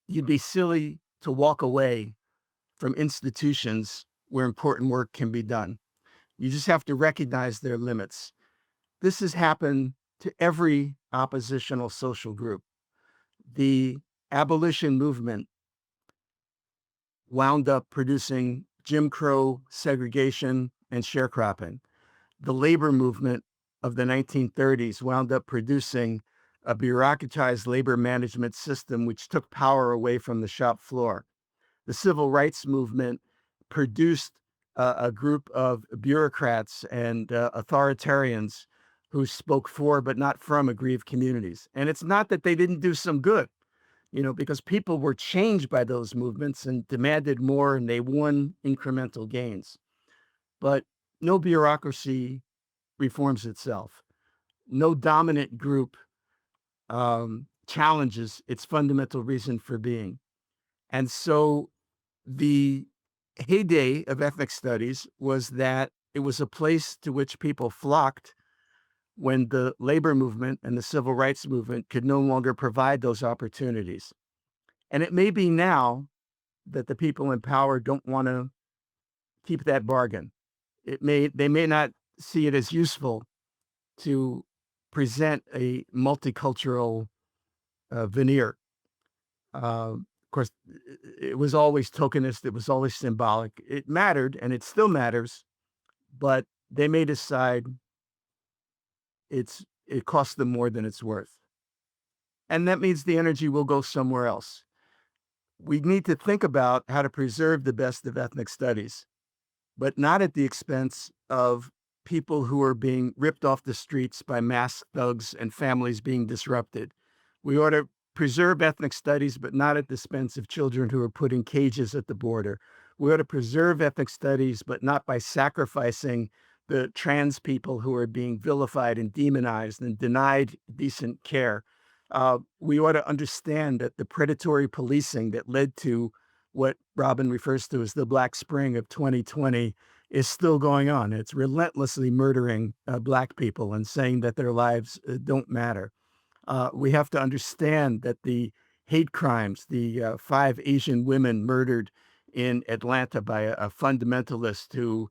you'd be silly to walk away from institutions where important work can be done. You just have to recognize their limits. This has happened to every oppositional social group. The abolition movement wound up producing Jim Crow segregation and sharecropping. The labor movement of the 1930s wound up producing a bureaucratized labor management system which took power away from the shop floor. The civil rights movement produced a group of bureaucrats and authoritarians who spoke for but not from aggrieved communities. And it's not that they didn't do some good, because people were changed by those movements and demanded more and they won incremental gains. But no bureaucracy reforms itself. No dominant group challenges its fundamental reason for being. And so the heyday of ethnic studies was that it was a place to which people flocked when the labor movement and the civil rights movement could no longer provide those opportunities. And it may be now that the people in power don't want to keep that bargain. They may not see it as useful to present a multicultural veneer. Of course, it was always tokenist. It was always symbolic. It mattered, and it still matters. But they may decide it costs them more than it's worth, and that means the energy will go somewhere else. We need to think about how to preserve the best of ethnic studies, but not at the expense of people who are being ripped off the streets by masked thugs and families being disrupted. We ought to preserve ethnic studies, but not at the expense of children who are put in cages at the border. We ought to preserve ethnic studies, but not by sacrificing the trans people who are being vilified and demonized and denied decent care. We ought to understand that the predatory policing that led to what Robin refers to as the Black Spring of 2020 is still going on. It's relentlessly murdering Black people and saying that their lives don't matter. We have to understand that the hate crimes, the 5 Asian women murdered in Atlanta by a fundamentalist who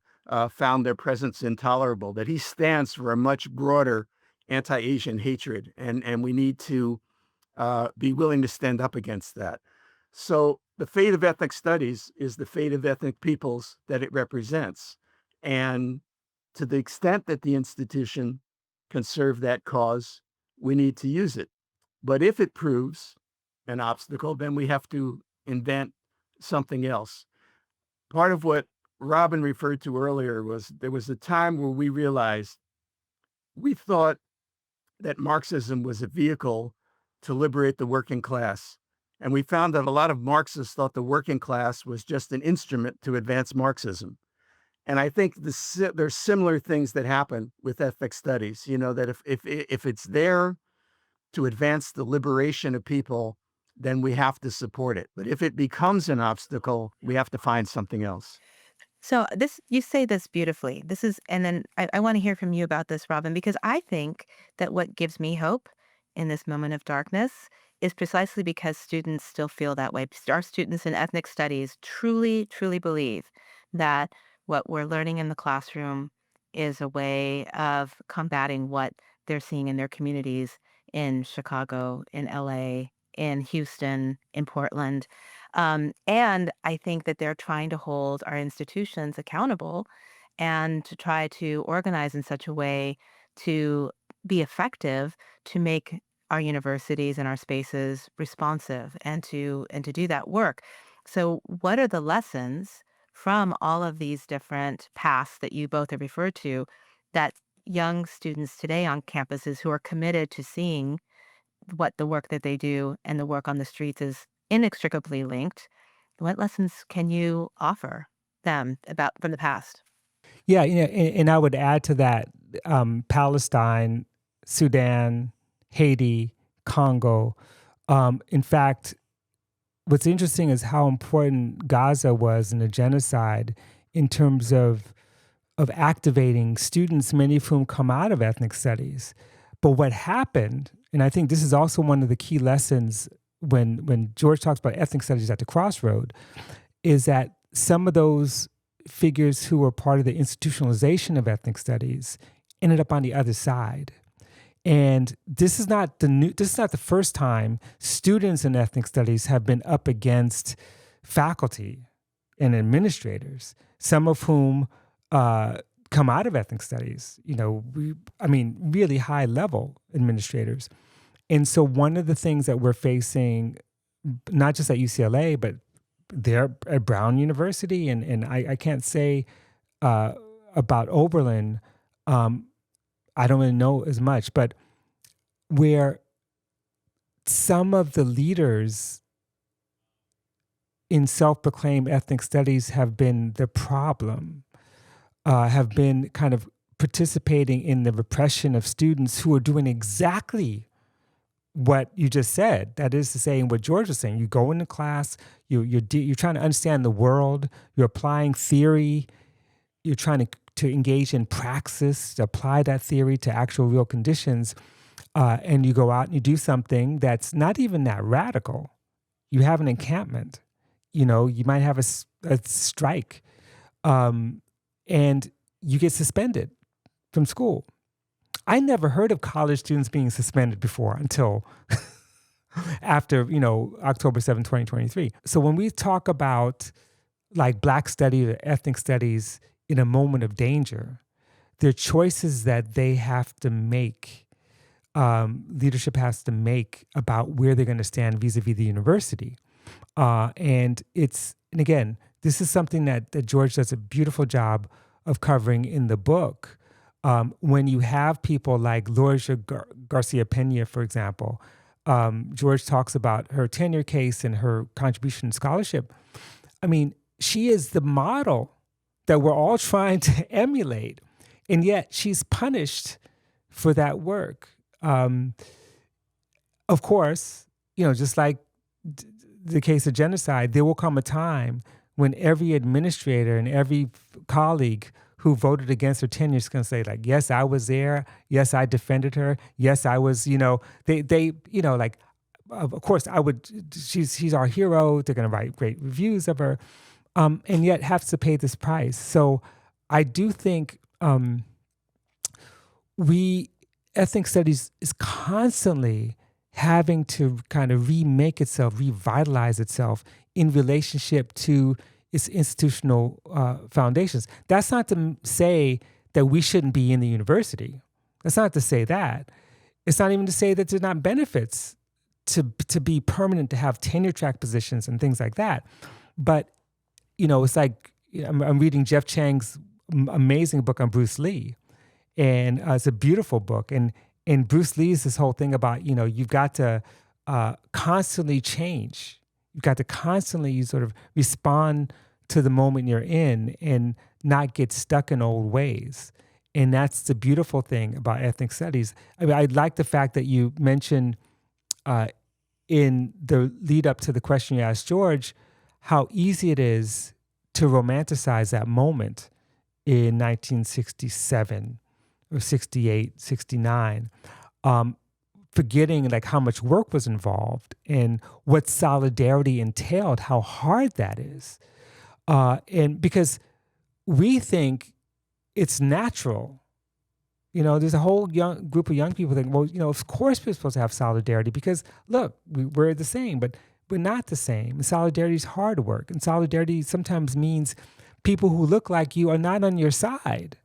found their presence intolerable, that he stands for a much broader anti-Asian hatred, and we need to be willing to stand up against that. So the fate of ethnic studies is the fate of ethnic peoples that it represents. And to the extent that the institution can serve that cause, we need to use it. But if it proves an obstacle, then we have to invent something else. Part of what Robin referred to earlier was there was a time where we realized we thought that Marxism was a vehicle to liberate the working class. And we found that a lot of Marxists thought the working class was just an instrument to advance Marxism. And I think there's similar things that happen with ethnic studies, that if it's there to advance the liberation of people, then we have to support it. But if it becomes an obstacle, we have to find something else. So you say this beautifully. And then I want to hear from you about this, Robin, because I think that what gives me hope in this moment of darkness is precisely because students still feel that way. Our students in ethnic studies truly, truly believe that what we're learning in the classroom is a way of combating what they're seeing in their communities in Chicago, in LA, in Houston, in Portland. And I think that they're trying to hold our institutions accountable and to try to organize in such a way to be effective, to make our universities and our spaces responsive and to do that work. So what are the lessons from all of these different paths that you both have referred to that young students today on campuses who are committed to seeing what the work that they do and the work on the streets is inextricably linked? What lessons can you offer them about from the past? Yeah, and I would add to that Palestine, Sudan, Haiti, Congo. In fact, what's interesting is how important Gaza was in the genocide in terms of of activating students, many of whom come out of ethnic studies. But what happened, and I think this is also one of the key lessons when George talks about ethnic studies at the crossroad, is that some of those figures who were part of the institutionalization of ethnic studies ended up on the other side. And this is not the first time students in ethnic studies have been up against faculty and administrators, some of whom come out of ethnic studies, really high level administrators. And so one of the things that we're facing, not just at UCLA, but there at Brown University, and I can't say about Oberlin, I don't really know as much, but where some of the leaders in self-proclaimed ethnic studies have been the problem, have been kind of participating in the repression of students who are doing exactly what you just said. That is to say, what George was saying, you go into class, you're trying to understand the world, you're applying theory, you're trying to engage in praxis, to apply that theory to actual real conditions, and you go out and you do something that's not even that radical. You have an encampment, you might have a strike, and you get suspended from school. I never heard of college students being suspended before until after, October 7, 2023. So when we talk about like Black studies or ethnic studies in a moment of danger, there are choices that they have to make, leadership has to make about where they're going to stand vis-a-vis the university. And again, this is something that George does a beautiful job of covering in the book. When you have people like Lourdes Garcia Pena, for example, George talks about her tenure case and her contribution to scholarship. I mean, she is the model that we're all trying to emulate, and yet she's punished for that work. Of course, just like the case of genocide, there will come a time when every administrator and every colleague who voted against her tenure is going to say, like, yes, I was there. Yes, I defended her. Yes, I was, of course, I would, she's our hero. They're going to write great reviews of her, and yet have to pay this price. So I do think ethnic studies is constantly having to kind of remake itself, revitalize itself in relationship to its institutional foundations. That's not to say that we shouldn't be in the university. That's not to say that. It's not even to say that there's not benefits to be permanent, to have tenure track positions and things like that. But, it's like, I'm reading Jeff Chang's amazing book on Bruce Lee. And it's a beautiful book. And Bruce Lee's this whole thing about, you've got to constantly change. You've got to constantly sort of respond to the moment you're in and not get stuck in old ways. And that's the beautiful thing about ethnic studies. I mean, I like the fact that you mentioned in the lead up to the question you asked George, how easy it is to romanticize that moment in 1967 or 68, 69. Forgetting like how much work was involved and what solidarity entailed, how hard that is. And because we think it's natural, there's a whole young group of young people that think, well, of course we're supposed to have solidarity because look, we're the same, but we're not the same. And solidarity is hard work. And solidarity sometimes means people who look like you are not on your side,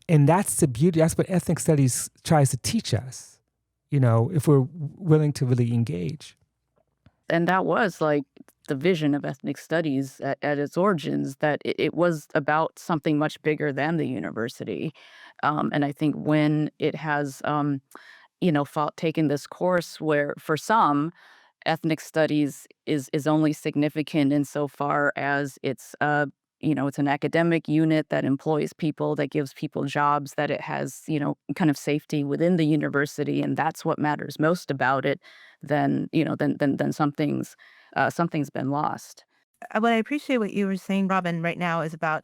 And that's the beauty. That's what ethnic studies tries to teach us, if we're willing to really engage. And that was like the vision of ethnic studies at its origins, that it was about something much bigger than the university. And I think when it has, taken this course where for some, ethnic studies is only significant insofar as it's an academic unit that employs people, that gives people jobs, that it has, kind of safety within the university, and that's what matters most about it, then something's been lost. What I appreciate what you were saying, Robin, right now is about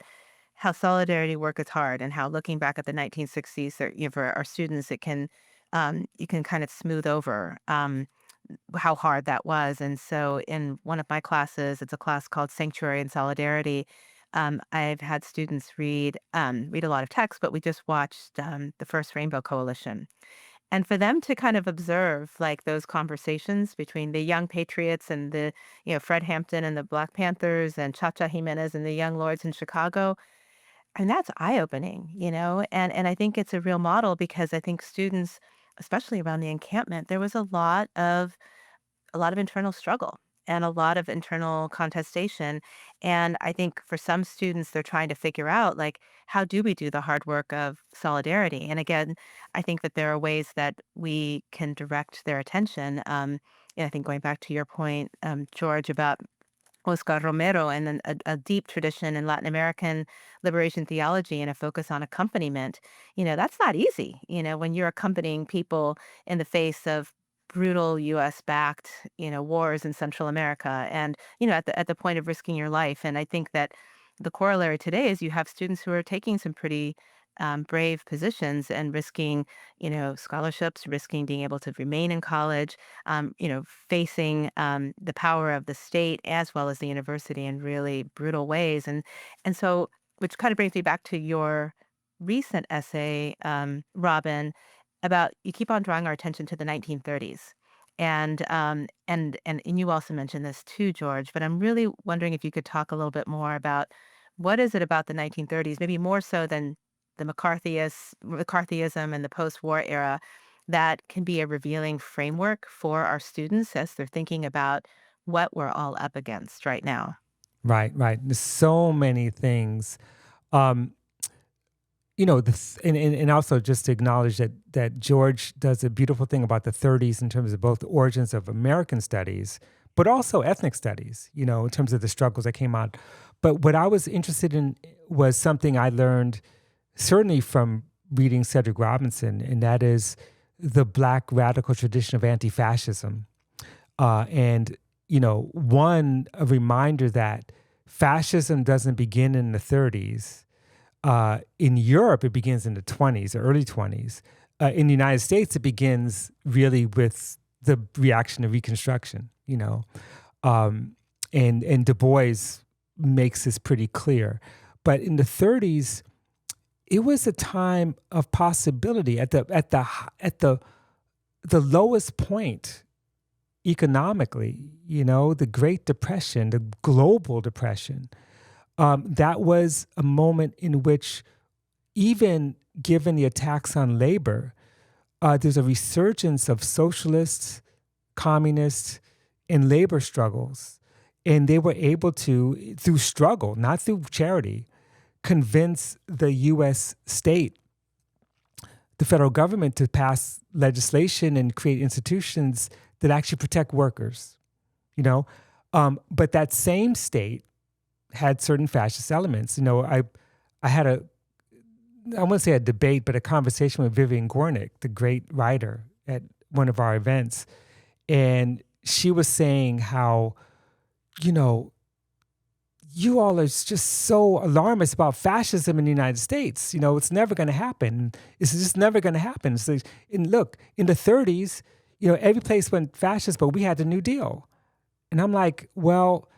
how solidarity work is hard, and how looking back at the 1960s, for our students, you can kind of smooth over how hard that was. And so, in one of my classes, it's a class called Sanctuary and Solidarity. I've had students read a lot of text, but we just watched the first Rainbow Coalition, and for them to kind of observe like those conversations between the young patriots and Fred Hampton and the Black Panthers and Cha-Cha Jimenez and the Young Lords in Chicago. And that's eye-opening. And I think it's a real model because I think students, especially around the encampment, there was a lot of internal struggle and a lot of internal contestation. And I think for some students, they're trying to figure out, like, how do we do the hard work of solidarity? And again, I think that there are ways that we can direct their attention. And I think going back to your point, George, about Oscar Romero and then a deep tradition in Latin American liberation theology and a focus on accompaniment. That's not easy, when you're accompanying people in the face of brutal US backed, wars in Central America and, at the point of risking your life. And I think that the corollary today is you have students who are taking some pretty brave positions and risking, scholarships, risking being able to remain in college, facing the power of the state as well as the university in really brutal ways. And so, which kind of brings me back to your recent essay, Robin, about you keep on drawing our attention to the 1930s. And you also mentioned this too, George, but I'm really wondering if you could talk a little bit more about what is it about the 1930s, maybe more so than the McCarthyism and the post-war era, that can be a revealing framework for our students as they're thinking about what we're all up against right now. Right, right. There's so many things. Um, and also just to acknowledge that George does a beautiful thing about the 30s in terms of both the origins of American studies, but also ethnic studies, in terms of the struggles that came out. But what I was interested in was something I learned certainly from reading Cedric Robinson, and that is the Black radical tradition of anti-fascism. A reminder that fascism doesn't begin in the 30s. In Europe, it begins in the 20s or early 20s. In the United States, it begins really with the reaction to Reconstruction, and Du Bois makes this pretty clear. But in the 30s, it was a time of possibility at the lowest point economically. The Great Depression, the global depression. That was a moment in which, even given the attacks on labor, there's a resurgence of socialists, communists, and labor struggles. And they were able to, through struggle, not through charity, convince the U.S. state, the federal government, to pass legislation and create institutions that actually protect workers. But that same state had certain fascist elements. I had I wouldn't say a debate, but a conversation with Vivian Gornick, the great writer, at one of our events. And she was saying how, you all are just so alarmist about fascism in the United States. It's never going to happen. It's just never going to happen. So, and look, in the 30s, every place went fascist, but we had the New Deal. And I'm like, well,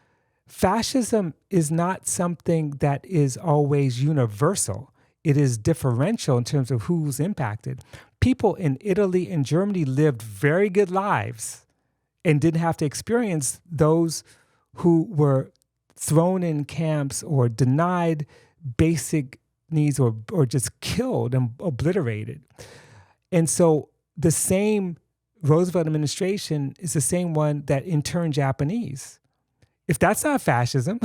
fascism is not something that is always universal. It is differential in terms of who's impacted. People in Italy and Germany lived very good lives and didn't have to experience those who were thrown in camps or denied basic needs or just killed and obliterated. And so the same Roosevelt administration is the same one that interned Japanese. If that's not fascism,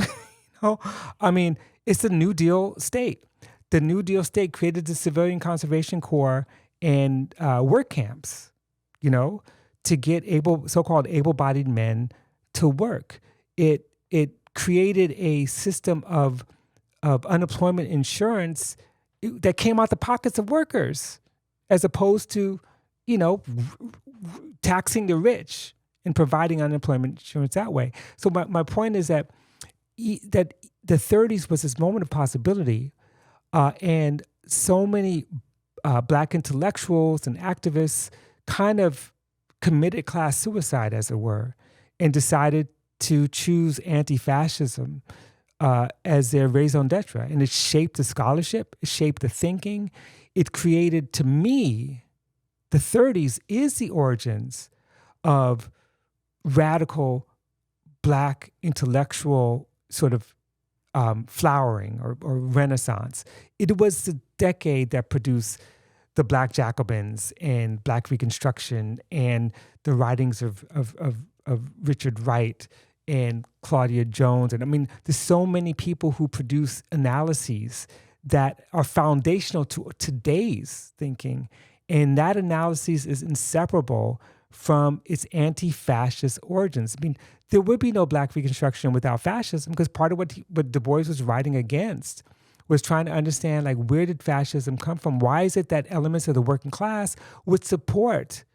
it's the New Deal state. The New Deal state created the Civilian Conservation Corps and work camps, to get so-called able-bodied men to work. It created a system of unemployment insurance that came out the pockets of workers, as opposed to, taxing the rich and providing unemployment insurance that way. So my point is that the 30s was this moment of possibility, And so many Black intellectuals and activists kind of committed class suicide, as it were, and decided to choose anti-fascism as their raison d'etre. And it shaped the scholarship, it shaped the thinking. It created, to me, the 30s is the origins of radical Black intellectual sort of flowering or renaissance. It was the decade that produced the Black Jacobins and Black Reconstruction and the writings of Richard Wright and Claudia Jones. And I mean, there's so many people who produce analyses that are foundational to today's thinking. And that analysis is inseparable from its anti-fascist origins. I mean, there would be no Black Reconstruction without fascism, because part of what Du Bois was writing against was trying to understand, like, where did fascism come from? Why is it that elements of the working class would support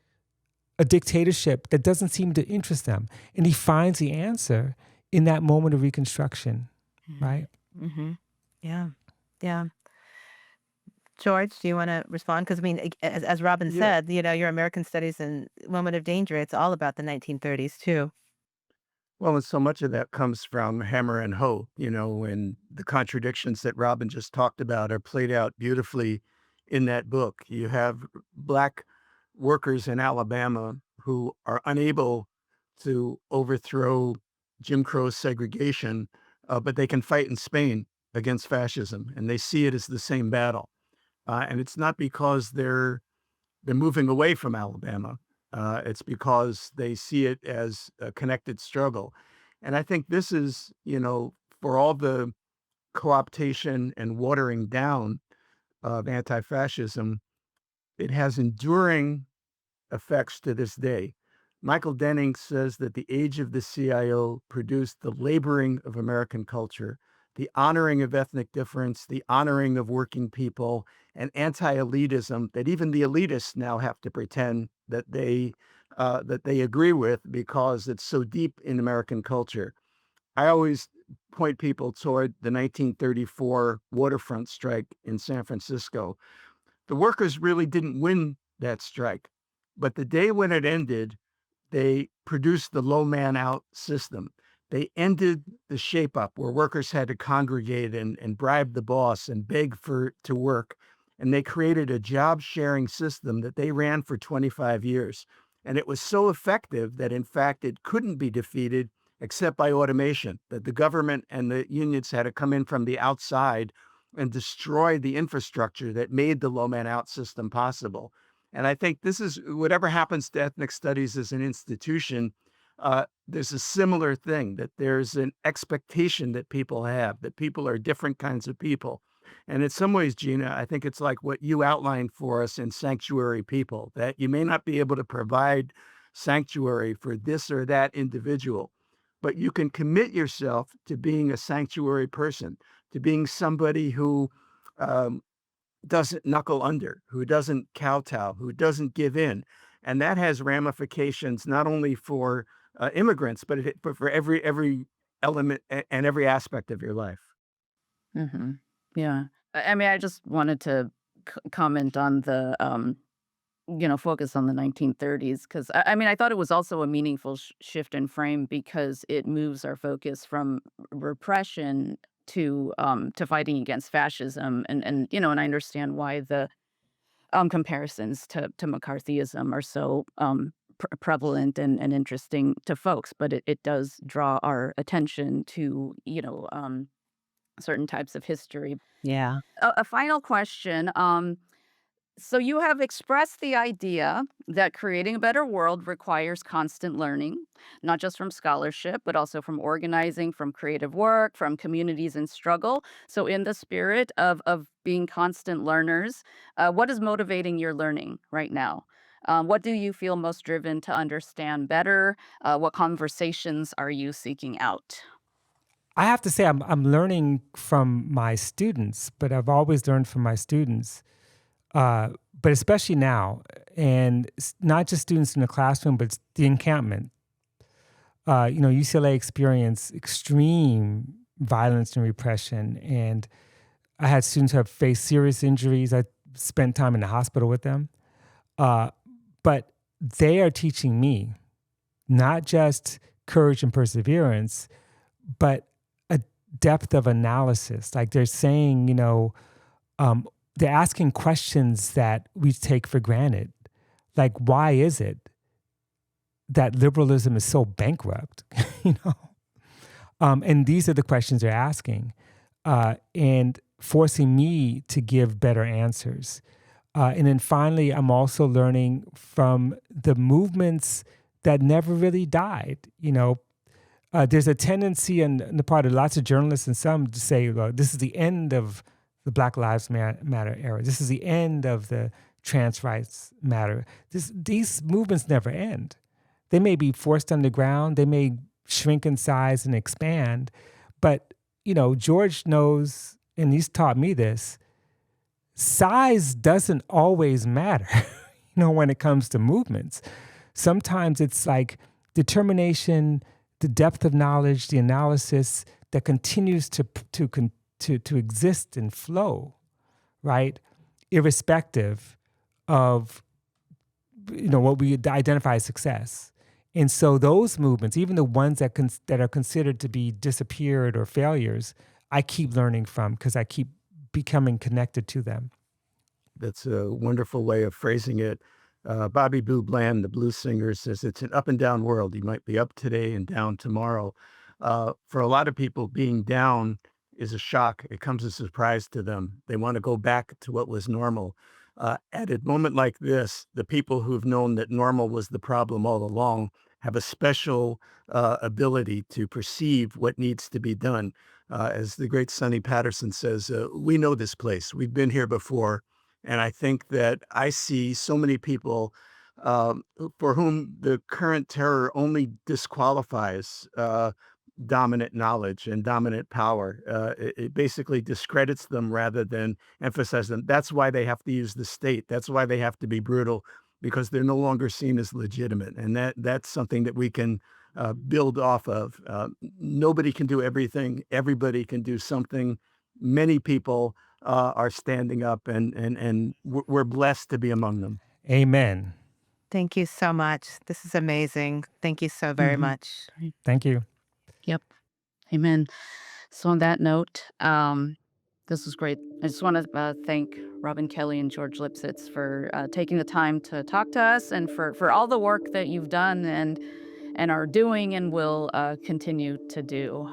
a dictatorship that doesn't seem to interest them? And he finds the answer in that moment of Reconstruction, right? Mm-hmm. Yeah. Yeah. George, do you want to respond? Because I mean, as Robin Yeah. said, your American Studies and Moment of Danger, it's all about the 1930s too. Well, and so much of that comes from Hammer and Hoe, and the contradictions that Robin just talked about are played out beautifully in that book. You have Black workers in Alabama who are unable to overthrow Jim Crow segregation, but they can fight in Spain against fascism, and they see it as the same battle. And it's not because they're moving away from Alabama. It's because they see it as a connected struggle. And I think this is, for all the co-optation and watering down of anti-fascism, it has enduring effects to this day. Michael Denning says that the age of the CIO produced the laboring of American culture, the honoring of ethnic difference, the honoring of working people, and anti-elitism that even the elitists now have to pretend that they agree with because it's so deep in American culture. I always point people toward the 1934 waterfront strike in San Francisco. The workers really didn't win that strike, but the day when it ended, they produced the low man out system. They ended the shape up where workers had to congregate and bribe the boss and beg to work. And they created a job sharing system that they ran for 25 years. And it was so effective that, in fact, it couldn't be defeated except by automation, that the government and the unions had to come in from the outside and destroy the infrastructure that made the low man out system possible. And I think this is whatever happens to ethnic studies as an institution, there's a similar thing, that there's an expectation that people have, that people are different kinds of people. And in some ways, Gina, I think it's like what you outlined for us in Sanctuary People, that you may not be able to provide sanctuary for this or that individual, but you can commit yourself to being a sanctuary person, to being somebody who um, doesn't knuckle under, who doesn't kowtow, who doesn't give in. And that has ramifications not only for immigrants, but for every element and every aspect of your life. Hmm. Yeah. I mean, I just wanted to comment on the, focus on the 1930s, because I mean, I thought it was also a meaningful shift in frame because it moves our focus from repression to fighting against fascism, and I understand why the comparisons to McCarthyism are so prevalent and interesting to folks, but it does draw our attention to certain types of history. Yeah. A final question. So you have expressed the idea that creating a better world requires constant learning, not just from scholarship, but also from organizing, from creative work, from communities in struggle. So in the spirit of being constant learners, what is motivating your learning right now? What do you feel most driven to understand better? What conversations are you seeking out? I have to say, I'm learning from my students, but I've always learned from my students. uh, but especially now, and not just students in the classroom, but the encampment. UCLA experienced extreme violence and repression, and I had students who have faced serious injuries. I spent time in the hospital with them. But they are teaching me not just courage and perseverance, but a depth of analysis. Like they're saying, they're asking questions that we take for granted. Like, why is it that liberalism is so bankrupt? you know? And these are the questions they're asking, and forcing me to give better answers. And then finally, I'm also learning from the movements that never really died. There's a tendency on the part of lots of journalists and some to say, well, this is the end of the Black Lives Matter era. This is the end of the trans rights matter. These movements never end. They may be forced underground. They may shrink in size and expand. But, George knows, and he's taught me this, size doesn't always matter, when it comes to movements. Sometimes it's like determination, the depth of knowledge, the analysis that continues to exist and flow, right? Irrespective of, what we identify as success. And so those movements, even the ones that are considered to be disappeared or failures, I keep learning from because I keep becoming connected to them. That's a wonderful way of phrasing it. Bobby Blue Bland, the blues singer, says it's an up and down world. You might be up today and down tomorrow. For a lot of people, being down is a shock. It comes as a surprise to them. They want to go back to what was normal. At a moment like this, the people who've known that normal was the problem all along have a special ability to perceive what needs to be done. As the great Sonny Patterson says, we know this place. We've been here before. And I think that I see so many people for whom the current terror only disqualifies dominant knowledge and dominant power. It basically discredits them rather than emphasize them. That's why they have to use the state. That's why they have to be brutal, because they're no longer seen as legitimate. And that's something that we can build off of. Nobody can do everything. Everybody can do something. Many people are standing up, and we're blessed to be among them. Amen. Thank you so much. This is amazing. Thank you so very much. Right. Thank you. Yep. Amen. So on that note, this was great. I just want to thank Robin Kelley and George Lipsitz for taking the time to talk to us, and for all the work that you've done and are doing and will continue to do.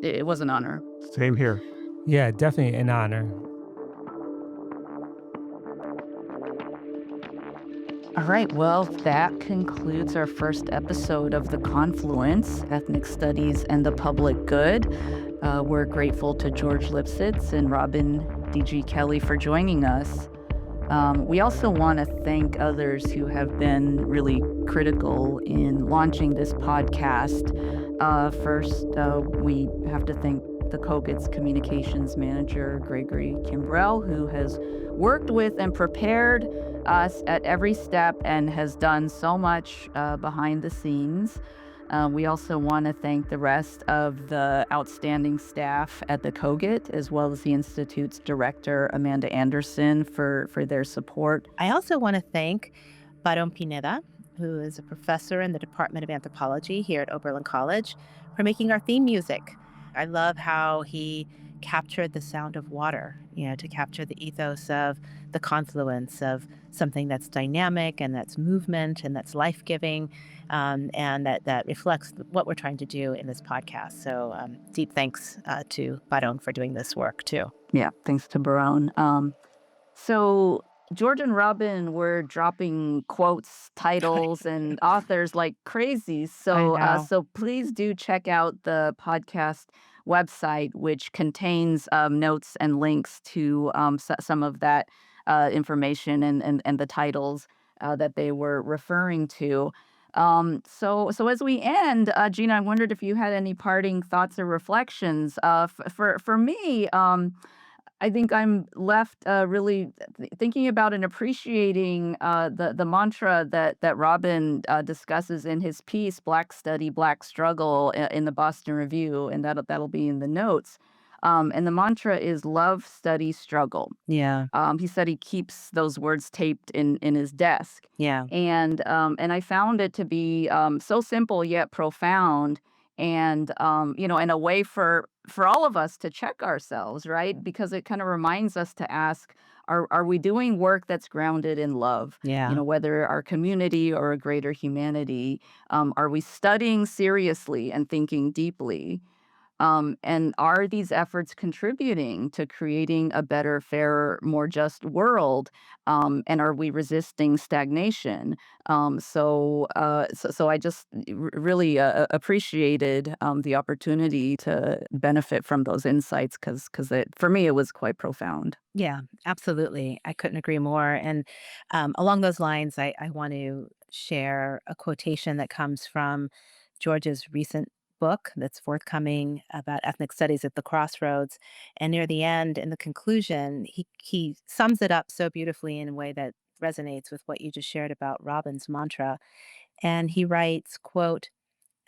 It was an honor. Same here. Yeah, definitely an honor. All right, well, that concludes our first episode of The Confluence, Ethnic Studies and the Public Good. We're grateful to George Lipsitz and Robin D.G. Kelley for joining us. We also want to thank others who have been really critical in launching this podcast. First, we have to thank the COGIT's communications manager, Gregory Kimbrell, who has worked with and prepared us at every step and has done so much behind the scenes. We also want to thank the rest of the outstanding staff at the COGIT, as well as the Institute's director, Amanda Anderson, for their support. I also want to thank Barón Pineda, who is a professor in the Department of Anthropology here at Oberlin College, for making our theme music. I love how he captured the sound of water, to capture the ethos of the confluence of something that's dynamic and that's movement and that's life-giving, and that reflects what we're trying to do in this podcast. So deep thanks to Barón for doing this work too. Yeah, thanks to Barón. So George and Robin were dropping quotes, titles, and authors like crazy. So please do check out the podcast website, which contains notes and links to some of that information and the titles that they were referring to. So as we end, Gina, I wondered if you had any parting thoughts or reflections. For me, I think I'm left really thinking about and appreciating the mantra that Robin discusses in his piece, Black Study, Black Struggle, in the Boston Review, and that'll be in the notes. And the mantra is love, study, struggle. Yeah. He said he keeps those words taped in his desk, Yeah. and I found it to be so simple yet profound, and and a way for all of us to check ourselves, right? Because it kind of reminds us to ask, are we doing work that's grounded in love? Yeah. Whether our community or a greater humanity, are we studying seriously and thinking deeply? And are these efforts contributing to creating a better, fairer, more just world? And are we resisting stagnation? So I just really appreciated the opportunity to benefit from those insights because for me it was quite profound. Yeah, absolutely. I couldn't agree more. And along those lines, I want to share a quotation that comes from George's recent book that's forthcoming about ethnic studies at the crossroads. And near the end, in the conclusion, he sums it up so beautifully in a way that resonates with what you just shared about Robin's mantra. And he writes, quote,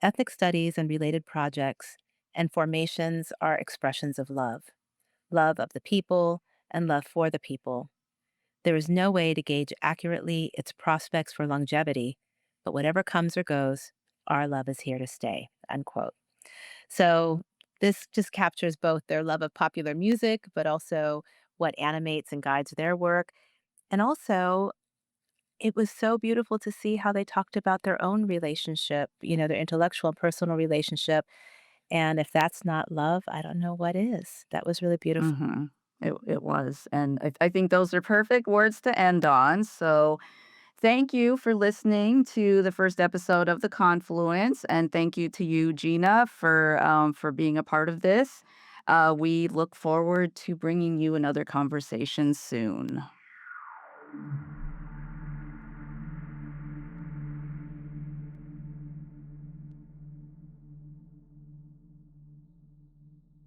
ethnic studies and related projects and formations are expressions of love, love of the people and love for the people. There is no way to gauge accurately its prospects for longevity, but whatever comes or goes, our love is here to stay, unquote. So this just captures both their love of popular music, but also what animates and guides their work. And also, it was so beautiful to see how they talked about their own relationship, their intellectual and personal relationship. And if that's not love, I don't know what is. That was really beautiful. Hmm. It was, and I think those are perfect words to end on. So thank you for listening to the first episode of the Confluence, and thank you to you, Gina, for being a part of this. We look forward to bringing you another conversation soon.